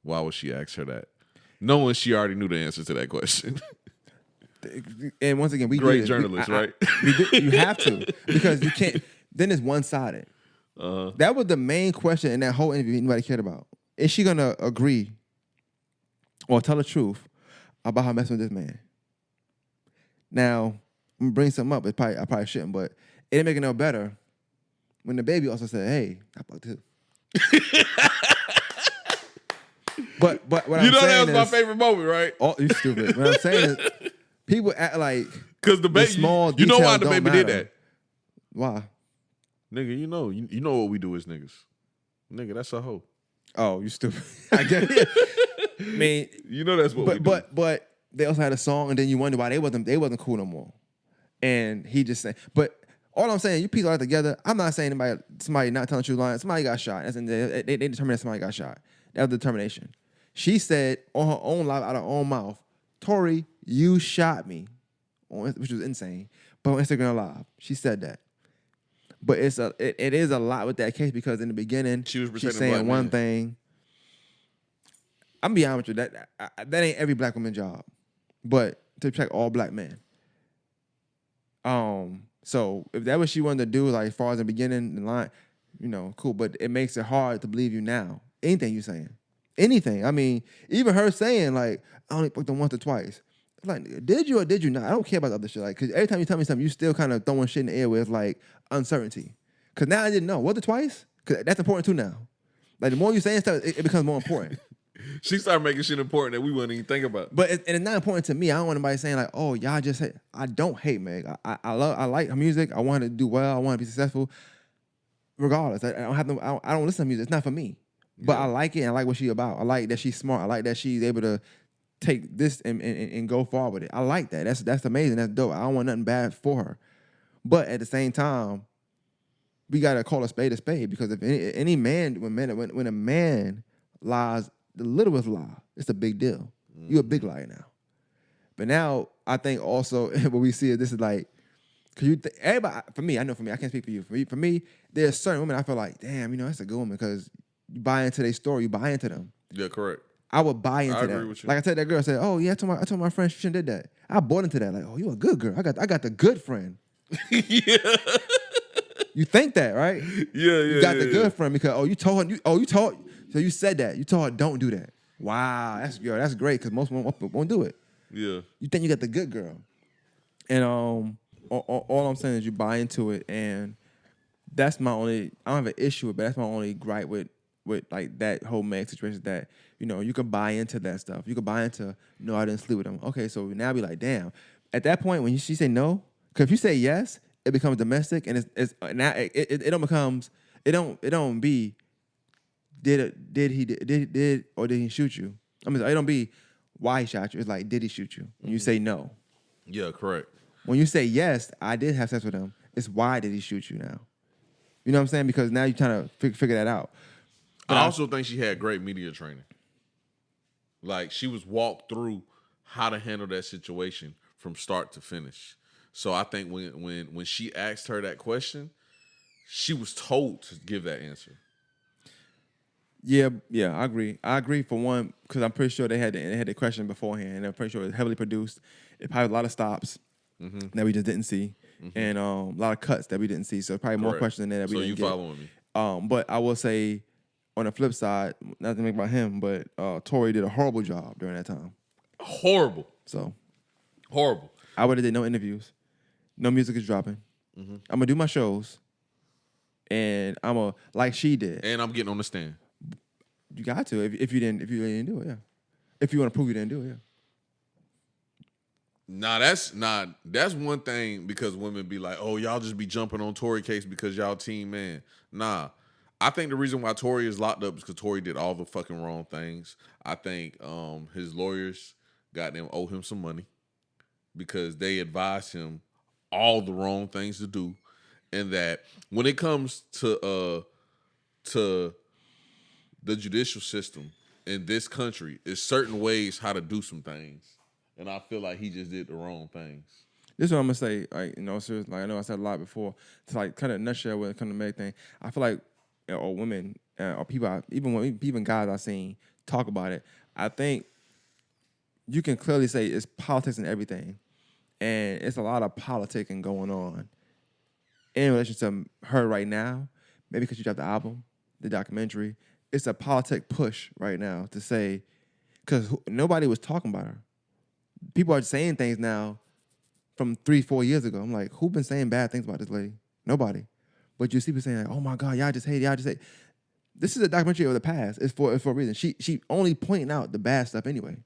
why would she ask her that? Knowing she already knew the answer to that question. And once again, we great journalist, right? You have to because you can't. Then it's one-sided. That was the main question in that whole interview anybody cared about. Is she gonna agree or tell the truth about her messing with this man? Now, I'm gonna bring something up. I probably shouldn't, but it didn't make it no better when the baby also said, "Hey, I fucked too." But what you I'm know saying that was my favorite moment, right? Oh, you stupid. What I'm saying is, people act like because the baby. Small you know why the baby matter. did that? Why? Nigga, you know what we do as niggas. Nigga, that's a hoe. Oh, you stupid. I get it. I mean, you know that's what we do. But they also had a song, and then you wonder why they wasn't cool no more. And he just said, but all I'm saying, you piece all that together. I'm not saying somebody not telling the truth line. Somebody got shot. They determined that somebody got shot. That was the determination. She said on her own life, out of her own mouth, "Tori, you shot me," which was insane. But on Instagram Live, she said that. But it is a lot with that case because in the beginning she's saying one thing. I'm be honest with you, that ain't every black woman's job, but to protect all black men. So if that what she wanted to do, like as far as the beginning, the line, cool. But it makes it hard to believe you now. Anything you saying, anything. I mean, even her saying like, "I only fucked them once or twice." Like, did you or did you not? I don't care about the other shit. Like, because every time you tell me something, you still kind of throwing shit in the air with like uncertainty. Because now I didn't know. Was it twice? Because that's important too now. Like, the more you saying stuff, it becomes more important. She started making shit important that we wouldn't even think about. But and it's not important to me. I don't want anybody saying like, "Oh, y'all just hate." I don't hate Meg. I like her music. I want her to do well. I want her to be successful. Regardless, I don't have to. I don't listen to music. It's not for me. But I like it. And I like what she's about. I like that she's smart. I like that she's able to take this and go far with it. I like that. That's amazing. That's dope. I don't want nothing bad for her. But at the same time, we gotta call a spade because if any man, when a man lies, the littlest lie, it's a big deal. You're a big liar now. But now I think also what we see is this is like, cause everybody, for me, I can't speak for you. For me, there's certain women I feel like, damn, that's a good woman because you buy into their story, you buy into them. Yeah, correct. I would buy into that. I agree with you. Like I said, that girl said, "Oh yeah," I told my friend she shouldn't did that. I bought into that. Like, "Oh, you a good girl. I got the good friend." Yeah. You think that, right? Yeah. You got the good friend because you told her. So you said that. You told her don't do that. Wow, that's great because most women won't do it. Yeah. You think you got the good girl, and all I'm saying is you buy into it, and that's my only. I don't have an issue with, but that's my only gripe with like that whole Meg situation. That you can buy into that stuff. You can buy into no, I didn't sleep with him. Okay, so now be like, damn. At that point, when she say no, because if you say yes, it becomes domestic, and it's now it don't be did he or did he shoot you? I mean, it don't be why he shot you. It's like, did he shoot you? When you say no. Yeah, correct. When you say yes, I did have sex with him. It's why did he shoot you now? You know what I'm saying? Because now you're trying to figure that out. But I also think she had great media training. Like she was walked through how to handle that situation from start to finish. So I think when she asked her that question, she was told to give that answer. Yeah, I agree. I agree for one because I'm pretty sure they had the question beforehand, and I'm pretty sure it was heavily produced. It probably had a lot of stops that we just didn't see, and a lot of cuts that we didn't see. So probably more questions in there that we didn't get. So you following me? But I will say, on the flip side, not to make about him, but Tory did a horrible job during that time. Horrible. So horrible. I would have did no interviews, no music is dropping. I'm gonna do my shows, and I'm a like she did, and I'm getting on the stand. You got to if you didn't do it, yeah. If you want to prove you didn't do it, yeah. That's one thing because women be like, oh, y'all just be jumping on Tory case because y'all team man. Nah. I think the reason why Tory is locked up is because Tory did all the fucking wrong things. I think his lawyers owe him some money because they advised him all the wrong things to do. And that when it comes to the judicial system in this country, is certain ways how to do some things. And I feel like he just did the wrong things. This is what I'm gonna say, like, seriously, like I know I said a lot before. To like kind of nutshell when it comes to Meg thing, I feel like or women or people, even guys I've seen talk about it. I think you can clearly say it's politics and everything, and it's a lot of politicking going on in relation to her right now. Maybe because she dropped the album, the documentary. It's a politic push right now to say, because nobody was talking about her. People are saying things now from 3-4 years ago. I'm like, who been saying bad things about this lady? Nobody. But you see people saying, like, oh my God, y'all just hate. This is a documentary of the past. It's for a reason. She only pointing out the bad stuff anyway.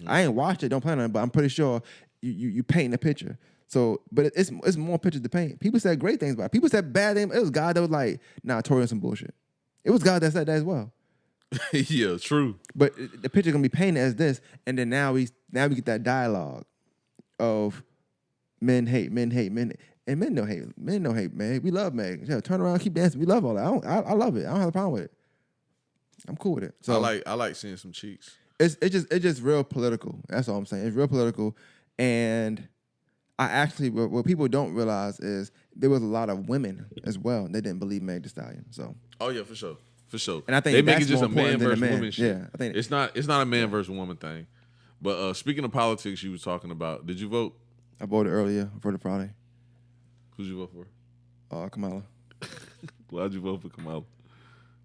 I ain't watched it, don't plan on it, but I'm pretty sure you paint a picture. So, but it's more pictures to paint. People said great things about it. People said bad things. It was God that was like, nah, Tory on some bullshit. It was God that said that as well. Yeah, true. But the picture gonna be painted as this, and then now we get that dialogue of men hate, and men don't hate. Men don't hate Meg. We love Meg. Yeah, turn around, keep dancing. We love all that. I love it. I don't have a problem with it. I'm cool with it. So I like seeing some cheeks. It's just real political. That's all I'm saying. It's real political, and I actually what people don't realize is there was a lot of women as well that didn't believe Meg Thee Stallion. So yeah, for sure. And I think they make that's it just more a man important than versus a man. woman shit. Yeah, I think it's not a man versus woman thing. But speaking of politics, you was talking about. Did you vote? I voted earlier. I voted Friday. Who'd you vote for? Kamala. Why'd you vote for Kamala?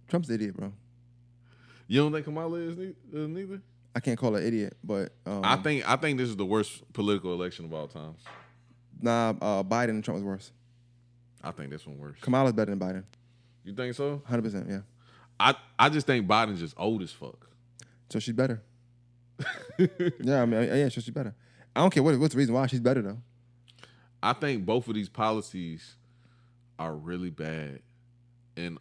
Trump's an idiot, bro. You don't think Kamala is neither? I can't call her idiot, but I think this is the worst political election of all time. Nah, Biden and Trump was worse. I think this one worse. Kamala's better than Biden. You think so? 100%, yeah. I just think Biden's just old as fuck. So she's better. Yeah, I mean, yeah, so she's better. I don't care what's the reason why she's better though. I think both of these policies are really bad, and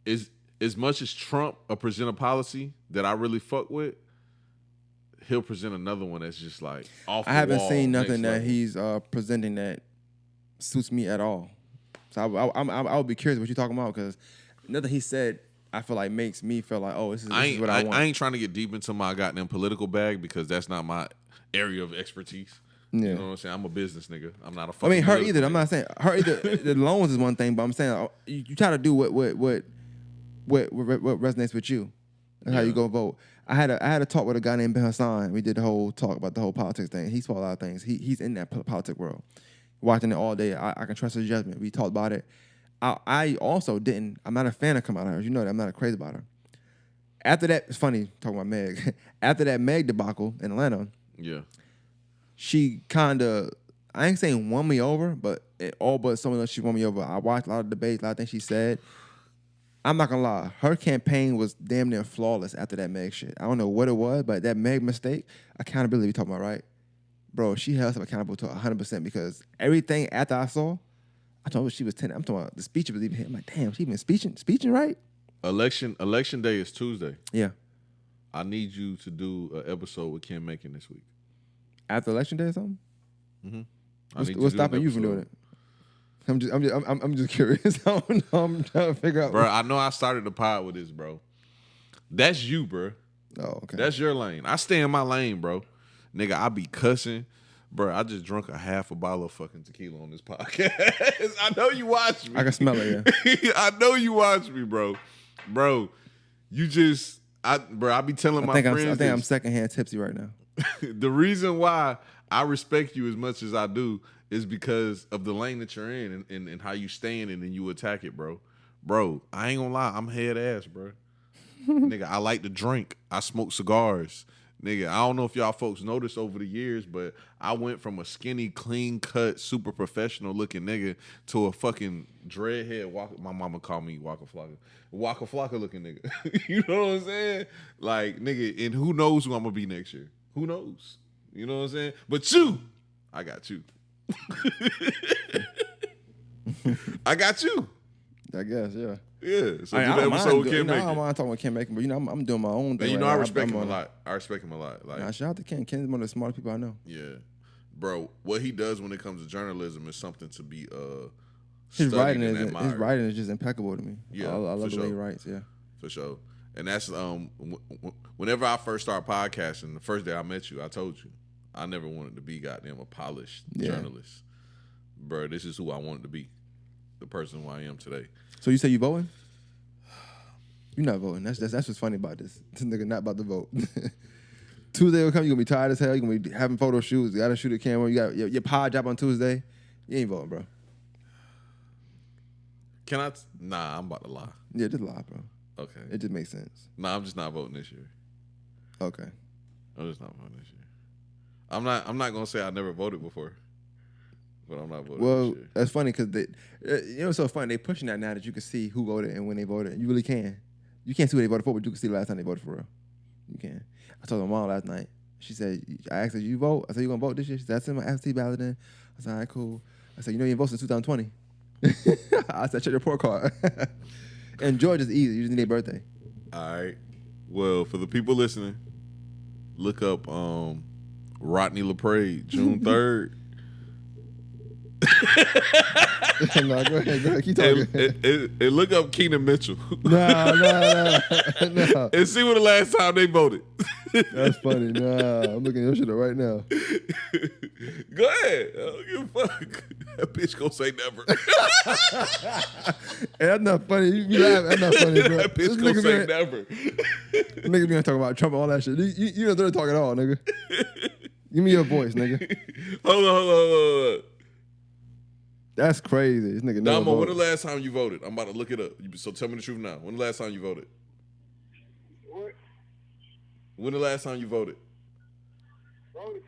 is as much as Trump present a policy that I really fuck with, he'll present another one that's just like off. I haven't seen nothing that level. he's presenting that suits me at all. So I would be curious what you're talking about because nothing he said I feel like makes me feel like, oh, this is what I want. I ain't trying to get deep into my goddamn political bag because that's not my area of expertise. Yeah. You know what I'm saying? I'm a business nigga. I'm not a fucking her either. Nigga. I'm not saying her either. The loans is one thing, but I'm saying you try to do what resonates with you and how you go vote. I had a talk with a guy named Ben Hassan. We did the whole talk about the whole politics thing. He saw a lot of things. He's in that politics world. Watching it all day. I can trust his judgment. We talked about it. I also didn't. I'm not a fan of Kamala Harris. You know that I'm not crazy about her. After that, it's funny talking about Meg. After that Meg debacle in Atlanta, she kind of, I ain't saying won me over, but all but some of them she won me over. I watched a lot of debates, a lot of things she said. I'm not gonna lie, her campaign was damn near flawless after that Meg shit. I don't know what it was, but that Meg mistake, accountability we talking about, right? Bro, she held herself accountable to 100% because everything after I saw, I told her she was 10. I'm talking about the speech was even hit. I'm like, damn, she even speeching right? Election day is Tuesday. Yeah. I need you to do an episode with Kim Macon this week. After election day or something? Mm-hmm. What's stopping you from doing it? I'm just curious. I'm trying to figure out. Bro, I know I started the pod with this, bro. That's you, bro. Oh, okay. That's your lane. I stay in my lane, bro. Nigga, I be cussing. Bro, I just drunk a half a bottle of fucking tequila on this podcast. I know you watch me. I can smell it, yeah. I know you watch me, bro. Bro, you just, I be telling my friends I think I'm secondhand tipsy right now. The reason why I respect you as much as I do is because of the lane that you're in and how you stand and then you attack it, bro. Bro, I ain't gonna lie, I'm head ass, bro. Nigga, I like to drink. I smoke cigars. Nigga, I don't know if y'all folks noticed over the years, but I went from a skinny, clean-cut, super professional-looking nigga to a fucking dreadhead. My mama called me Waka Flocka-looking nigga. You know what I'm saying? Like, nigga, and who knows who I'm going to be next year? Who knows? You know what I'm saying? But you, I got you. I got you. I guess, yeah. Yeah, so do the episode with Kim Macon. I don't mind talking with Kim Macon, but I'm doing my own thing. And you know, I respect him a lot. I respect him a lot. Like, shout out to Ken. Ken's one of the smartest people I know. Yeah, bro. What he does when it comes to journalism is something to be his writing admired. is just impeccable to me. Yeah, I love the sure. way he writes. Yeah, for sure. And that's whenever I first started podcasting, the first day I met you, I told you I never wanted to be goddamn a polished journalist, bro. This is who I wanted to be, the person who I am today. So you say you voting? You're not voting. That's what's funny about this. This nigga not about to vote. Tuesday will come. You're gonna be tired as hell. You're gonna be having photo shoots. You gotta shoot a camera. You got your pod drop on Tuesday. You ain't voting, bro. Can I? Nah, I'm about to lie. Yeah, just lie, bro. Okay. It just makes sense. Nah, I'm just not voting this year. Okay. I'm just not voting this year. I'm not gonna say I never voted before. But I'm not voting this year. That's funny because it's so funny. They pushing that now that you can see who voted and when they voted. You really can. You can't see what they voted for, but you can see the last time they voted for real. You can. I told my mom last night. She said, I asked her, you vote? I said, you gonna vote this year? She said, I sent my absentee ballot in. I said, all right, cool. I said, you know you didn't vote since 2020. I said, check your report card. And Georgia's easy. You just need a birthday. All right. Well, for the people listening, look up Rodney LaPrade, June 3rd. No, go ahead. Keep talking. And look up Keenan Mitchell. No. And see when the last time they voted. That's funny. Nah, I'm looking at your shit up right now. Go ahead. I don't give a fuck. That bitch gonna say never. Hey, that's not funny. You laugh. That's not funny, bro. That bitch gonna say never. Nigga be talking about Trump and all that shit. You don't talk at all, nigga. Give me your voice, nigga. Hold on. That's crazy. This nigga Damo, when the last time you voted? I'm about to look it up. So tell me the truth now. When the last time you voted? What? When the last time you voted? Voted?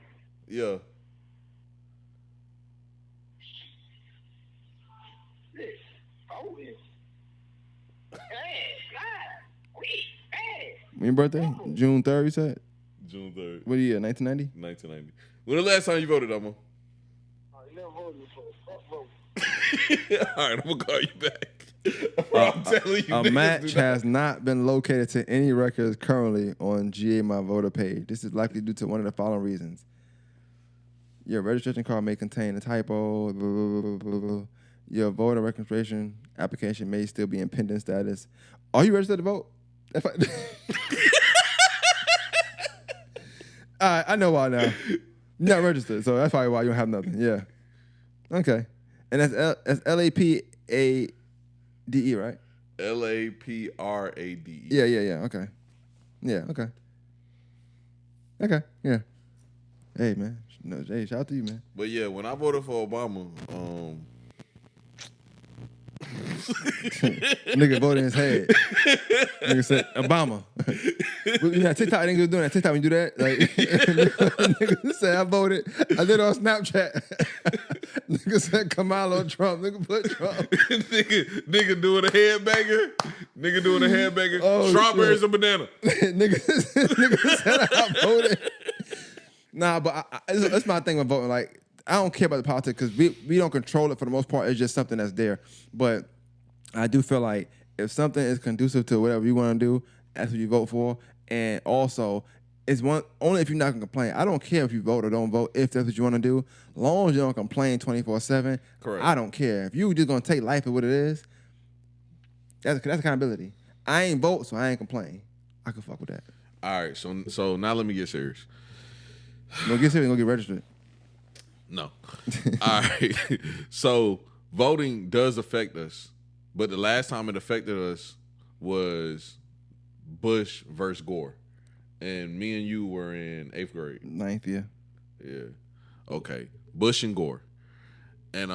Yeah. Voted? Hey, God. When your birthday? June 3rd, you said? June 3rd, What year? 1990? 1990. When the last time you voted, Elmo? I never voted before. Fuck vote. All right, I'm gonna call you back. I'm telling you, A niggas match do not- has not been located to any records currently on GA My Voter page. This is likely due to one of the following reasons. Your registration card may contain a typo. Blah, blah, blah, blah, blah. Your voter registration application may still be in pending status. Are you registered to vote? All right, I know why now. You're not registered, so that's probably why you don't have nothing. Yeah. Okay. And that's LAPADE, right? LAPRADE. Yeah. Okay. Yeah, okay. Okay, yeah. Hey, man. No, hey, shout out to you, man. But yeah, when I voted for Obama, Nigga voted in his head. Nigga said, Obama. Yeah, TikTok niggas doing that. TikTok, when you do that, like, nigga said, I voted. I did it on Snapchat. Nigga said, Kamala Trump. Nigga put Trump. nigga doing a headbanger. Nigga doing a headbanger. Oh, Strawberries shit. and banana. nigga said, I voted. Nah, but that's my thing with voting. Like, I don't care about the politics because we don't control it for the most part. It's just something that's there. But I do feel like if something is conducive to whatever you want to do, that's what you vote for. And also, it's only if you're not gonna complain. I don't care if you vote or don't vote. If that's what you want to do, as long as you don't complain 24/7. Correct. I don't care. If you just gonna take life for what it is, that's accountability. I ain't vote, so I ain't complain. I can fuck with that. All right, so now let me get serious. Go get serious. Go get registered. No. All right. So voting does affect us, but the last time it affected us was Bush versus Gore, and me and you were in 8th grade. 9th, yeah. Yeah. Okay. Bush and Gore, and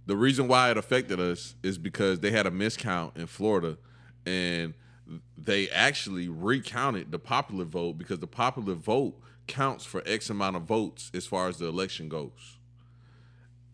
the reason why it affected us is because they had a miscount in Florida, and they actually recounted the popular vote because the popular vote counts for X amount of votes as far as the election goes.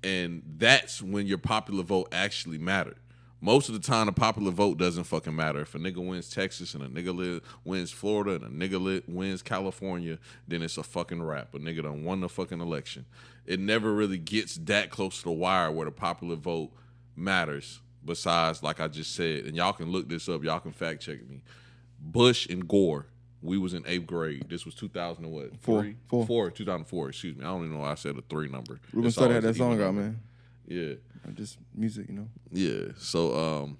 And that's when your popular vote actually mattered. Most of the time, the popular vote doesn't fucking matter. If a nigga wins Texas and a nigga wins Florida and a nigga wins California, then it's a fucking wrap. A nigga done won the fucking election. It never really gets that close to the wire where the popular vote matters. Besides, like I just said, and y'all can look this up, y'all can fact check me. Bush and Gore. We was in 8th grade. This was 2000 and what? Four. 2004, excuse me. I don't even know why I said a 3 number. Ruben It's started had always that an song even out, number. man. Yeah. Just music, you know. Yeah. So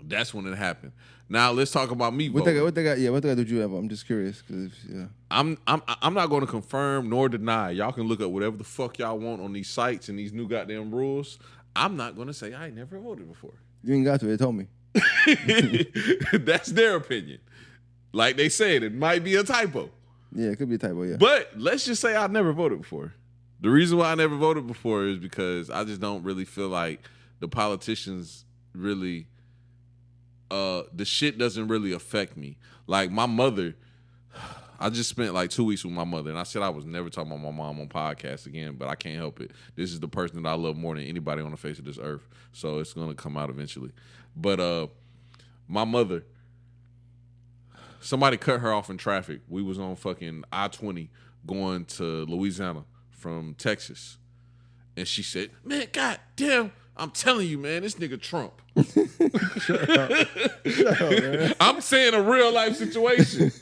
that's when it happened. Now let's talk about me What voting. they got? Yeah, what they got did you ever? I'm just curious because yeah. I'm not going to confirm nor deny. Y'all can look up whatever the fuck y'all want on these sites and these new goddamn rules. I'm not going to say I ain't never voted before. You ain't got to. They told me. That's their opinion. Like they said, it might be a typo. Yeah, it could be a typo. Yeah. But let's just say I never voted before. The reason why I never voted before is because I just don't really feel like the politicians really, the shit doesn't really affect me. Like my mother, I just spent like 2 weeks with my mother, and I said I was never talking about my mom on podcasts again, but I can't help it. This is the person that I love more than anybody on the face of this earth, so it's gonna come out eventually. But my mother, somebody cut her off in traffic. We was on fucking I-20 going to Louisiana from Texas. And she said, man, goddamn, I'm telling you, man, this nigga Trump. Shut up, man. I'm saying a real life situation.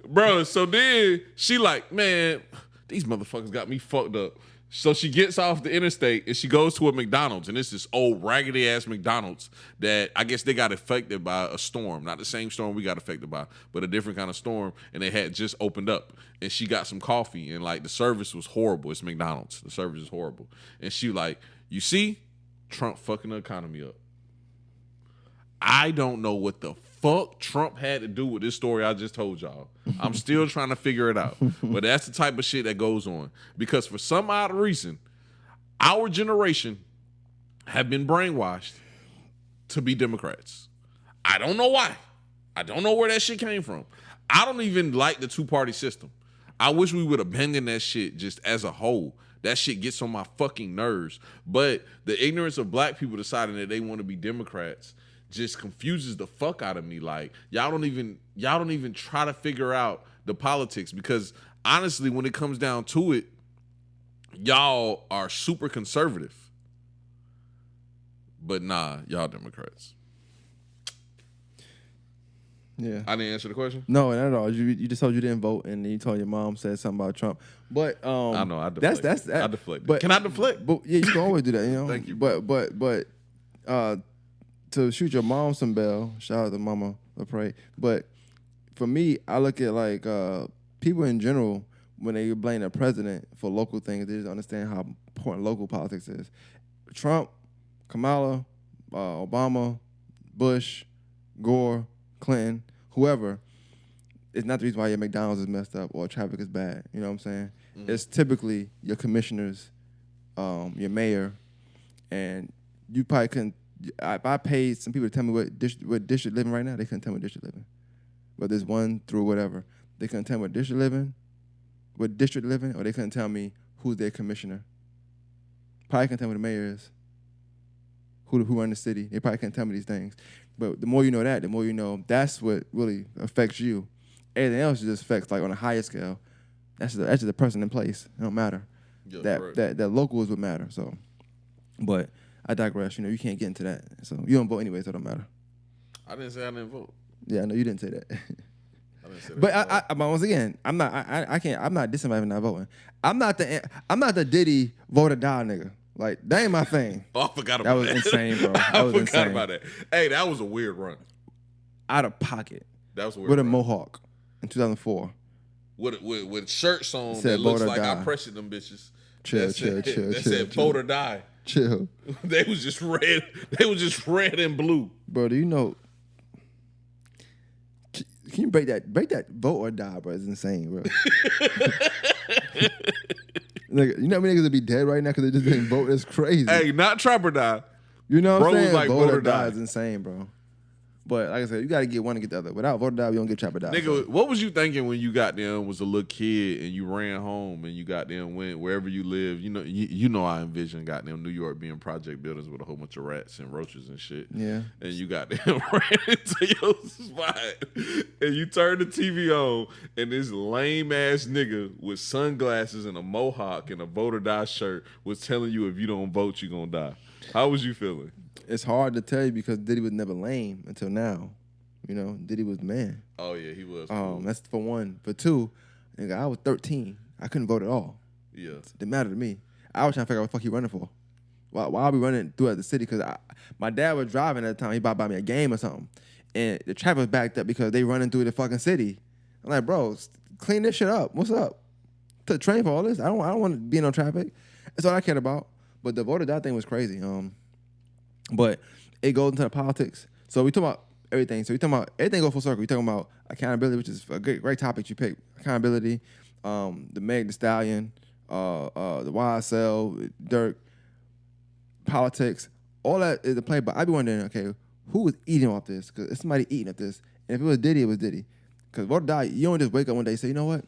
Bro, so then she like, man, these motherfuckers got me fucked up. So she gets off the interstate and she goes to a McDonald's, and it's this old raggedy ass McDonald's that I guess they got affected by a storm. Not the same storm we got affected by, but a different kind of storm, and they had just opened up. And she got some coffee, and like the service was horrible. It's McDonald's. The service is horrible. And she like, you see, Trump fucking the economy up. I don't know what the fuck Trump had to do with this story I just told y'all. I'm still trying to figure it out. But that's the type of shit that goes on. Because for some odd reason, our generation have been brainwashed to be Democrats. I don't know why. I don't know where that shit came from. I don't even like the two-party system. I wish we would abandon that shit just as a whole. That shit gets on my fucking nerves. But the ignorance of black people deciding that they want to be Democrats just confuses the fuck out of me. Like y'all don't even try to figure out the politics, because honestly, when it comes down to it, y'all are super conservative. But nah, y'all Democrats. Yeah. I didn't answer the question? No, not at all. You just told you didn't vote, and then you told your mom said something about Trump. But I know, I deflected. that's I deflected. But can I deflect? But yeah, you can always do that. You know. Thank you. But to shoot your mom some bell. Shout out to Mama LaPray. But for me, I look at like people in general, when they blame the president for local things, they just understand how important local politics is. Trump, Kamala, Obama, Bush, Gore, Clinton, whoever, it's not the reason why your McDonald's is messed up or traffic is bad. You know what I'm saying? Mm-hmm. It's typically your commissioners, your mayor, and you probably couldn't. If I paid some people to tell me what district living right now, they couldn't tell me what district living. Whether it's 1 through whatever, they couldn't tell me what district living, or they couldn't tell me who's their commissioner. Probably couldn't tell me who the mayor is. Who run the city. They probably can't tell me these things. But the more you know that, the more you know that's what really affects you. Everything else just affects, like, on a higher scale. That's just the person in place. It don't matter. Yeah, that local is what matter. So, but I digress. You know, you can't get into that. So you don't vote anyway, so it don't matter. I didn't say I didn't vote. Yeah, I know you didn't say that. I didn't say that. But but once again, I'm not dissing somebody not voting. I'm not the Diddy vote or die nigga. Like, that ain't my thing. Oh, I forgot about that. That was insane, bro. I forgot about that. Hey, that was a weird run. Out of pocket. That was a weird with run. A mohawk in 2004. With shirts on said that looks vote or like die. I pressured them bitches. Chill. That said vote or die. Chill. They was just red. They was just red and blue. Bro, do you know? Can you break that vote or die, bro? It's insane, bro. Like, you know how many niggas would be dead right now because they just didn't vote? It's crazy. Hey, not trap or die. You know what I'm saying? Was like vote or die is insane, bro. But like I said, you got to get one to get the other. Without vote or die, we don't get trap or die. Nigga, what was you thinking when you got them was a little kid and you ran home and you got them went wherever you live? You know I envision got them New York being project buildings with a whole bunch of rats and roaches and shit. Yeah. And you got them ran into your spot and you turned the TV on and this lame ass nigga with sunglasses and a mohawk and a vote or die shirt was telling you if you don't vote, you gonna die. How was you feeling? It's hard to tell you because Diddy was never lame until now. You know, Diddy was the man. Oh yeah, he was. Cool. That's for one. For two, nigga, I was 13. I couldn't vote at all. Yeah, it didn't matter to me. I was trying to figure out what the fuck he running for. Why I be running throughout the city? Because my dad was driving at the time. He bought me a game or something, and the traffic was backed up because they running through the fucking city. I'm like, bro, clean this shit up. What's up? Took the train for all this. I don't want to be in no traffic. That's all I cared about. But the vote or die thing was crazy. But it goes into the politics. So we talk about everything. So we talking about everything goes full circle. We talking about accountability, which is a great topic you pick. Accountability, the Meg Thee Stallion, the YSL, Durk, politics, all that is a play. But I be wondering, okay, who was eating off this? Because it's somebody eating off this. And if it was Diddy, it was Diddy. Because vote or die, you don't just wake up one day and say, you know what?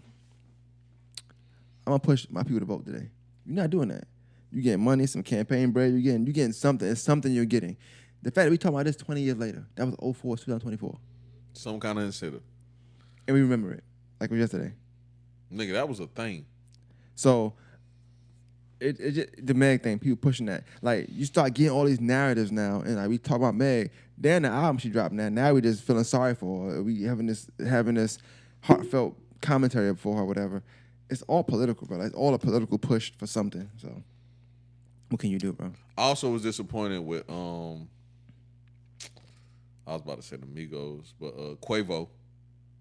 I'm gonna push my people to vote today. You're not doing that. You getting money, some campaign bread. You getting something. It's something you're getting. The fact that we talking about this 20 years later, that was 04, 2024. Some kind of incentive. And we remember it like it was yesterday. Nigga, that was a thing. So it just, the Meg thing, people pushing that. Like, you start getting all these narratives now, and like we talk about Meg. Then the album she dropped now we just feeling sorry for her. We having this heartfelt commentary for her, whatever. It's all political, bro. It's all a political push for something. So what can you do, bro? I also was disappointed with I was about to say the Migos, but Quavo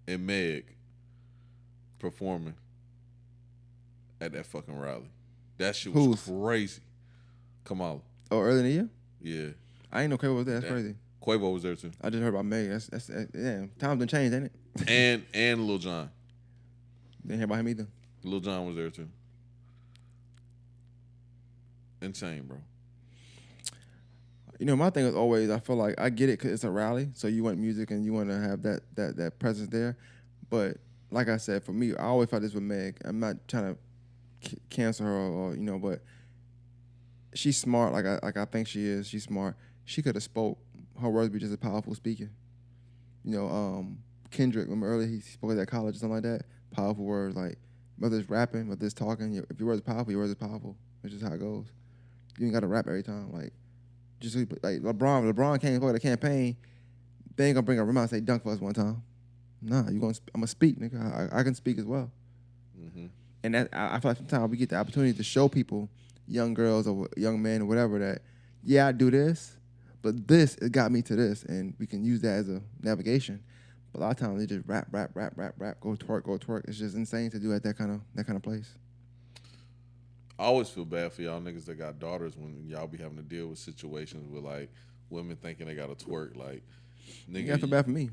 and Meg performing at that fucking rally. That shit was crazy. Kamala. Oh, early in the year? Yeah. I ain't know Quavo was there. That's crazy. Quavo was there too. I just heard about Meg. That's yeah. Times done changed, ain't it? and Lil Jon. Didn't hear about him either. Lil Jon was there too. Insane, bro. You know, my thing is always, I feel like I get it because it's a rally, so you want music and you want to have that presence there. But like I said, for me, I always felt this with Meg. I'm not trying to cancel her or you know, but she's smart. Like I think she is. She's smart. She could have spoke her words be just as powerful speaking. Kendrick, remember earlier he spoke at that college or something like that. Powerful words, like whether it's rapping, whether it's talking. If your words are powerful, your words are powerful. It's just how it goes. You ain't got to rap every time. Like just like LeBron came for the campaign. They ain't gonna bring a rim out and say dunk for us one time. Nah, I'm gonna speak, nigga. I can speak as well. Mm-hmm. And that I feel like sometimes we get the opportunity to show people, young girls or young men or whatever, that I do this, but this it got me to this, and we can use that as a navigation. But a lot of times they just rap, go twerk. It's just insane to do at that kind of place. I always feel bad for y'all niggas that got daughters when y'all be having to deal with situations with like women thinking they gotta twerk. Like, nigga, You got to feel bad for me.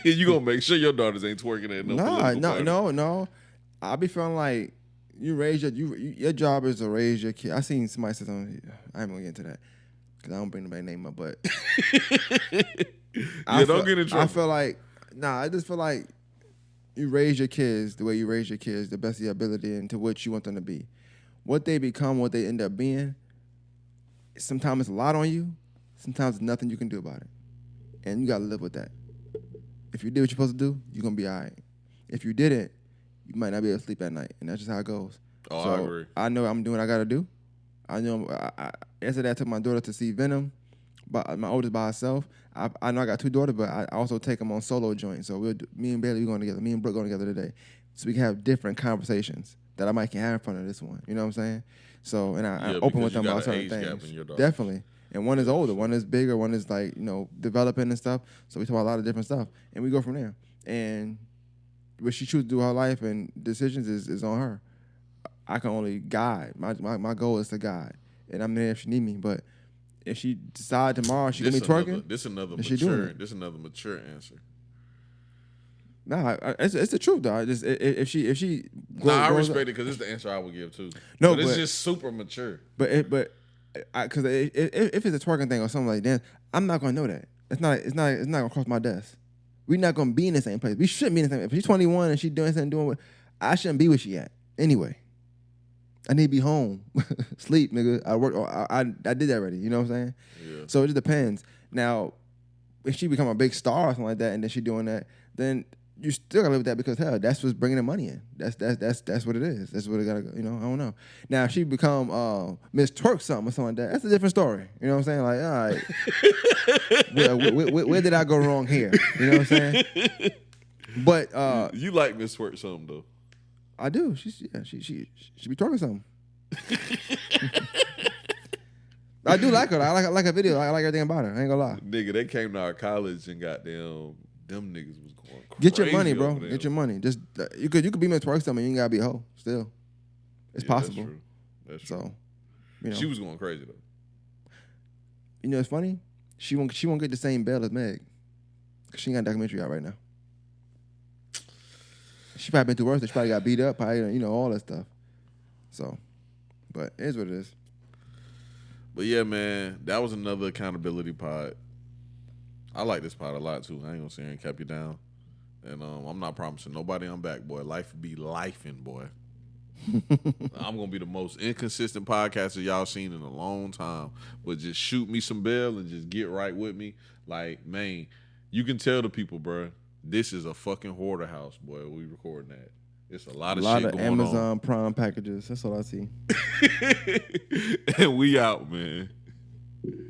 you gonna make sure your daughters ain't twerking at no political party. No. I be feeling like you raise your job is to raise your kid. I seen somebody say something. I ain't gonna get into that because I don't bring nobody's name up. But don't get in trouble. I feel like I just feel like you raise your kids the way you raise your kids, the best of your ability, and to what you want them to be. What they become, what they end up being. Sometimes it's a lot on you. Sometimes there's nothing you can do about it, and you gotta live with that. If you did what you're supposed to do, you're gonna be all right. If you didn't, you might not be able to sleep at night, and that's just how it goes. Oh, so I agree. I know I'm doing what I gotta do. I know. Yesterday I took my daughter to see Venom, but my oldest by herself. I know I got 2 daughters, but I also take them on solo joints. So me and Bailey going together. Me and Brooke going together today, so we can have different conversations that I might can't have in front of this one. You know what I'm saying? So and I'm open with them about certain things. Definitely. And one is older, one is bigger, one is like, developing and stuff. So we talk about a lot of different stuff. And we go from there. And what she chooses to do with her life and decisions is on her. I can only guide. My goal is to guide. And I'm there if she need me. But if she decide tomorrow she gonna be twerking, this another mature answer. Nah, it's the truth though. If she I respect it because it's the answer I would give too. No, but it's just super mature. Because if it's a twerking thing or something like that, I'm not gonna know that. It's not gonna cross my desk. We're not gonna be in the same place. We shouldn't be in the same. If she's 21 and she's doing something, I shouldn't be where she at anyway. I need to be home, sleep, nigga. I work. I did that already. You know what I'm saying? Yeah. So it just depends. Now, if she become a big star or something like that, and then she doing that, then you still gotta live with that because hell, that's what's bringing the money in. That's what it is. That's what it gotta go. I don't know. Now if she become Miss Twerk something or something like that, that's a different story. You know what I'm saying? Like, all right, where did I go wrong here? You know what I'm saying? But you like Miss Twerk something though. I do. She be twerking something. I do like her. I like her video. I like everything about her. I ain't gonna lie. Nigga, they came to our college and goddamn them niggas was going crazy. Get your money, bro. Get your money. Just you could be Miss Twerk something. You ain't gotta be a hoe. Still, it's possible. That's true. So, she was going crazy though. It's funny. She won't get the same bail as Meg. Cause she ain't got a documentary out right now. She probably been through worse. She probably got beat up. Probably, all that stuff. So, but it is what it is. But yeah, man, that was another accountability pod. I like this pod a lot too. I ain't gonna sit here and cap you down. And I'm not promising nobody I'm back, boy. Life be lifing, boy. I'm gonna be the most inconsistent podcaster y'all seen in a long time. But just shoot me some bail and just get right with me. Like, man, you can tell the people, bro, this is a fucking hoarder house, boy. We recording that. It's a lot of shit going on. A lot of Amazon Prime packages. That's all I see. And we out, man.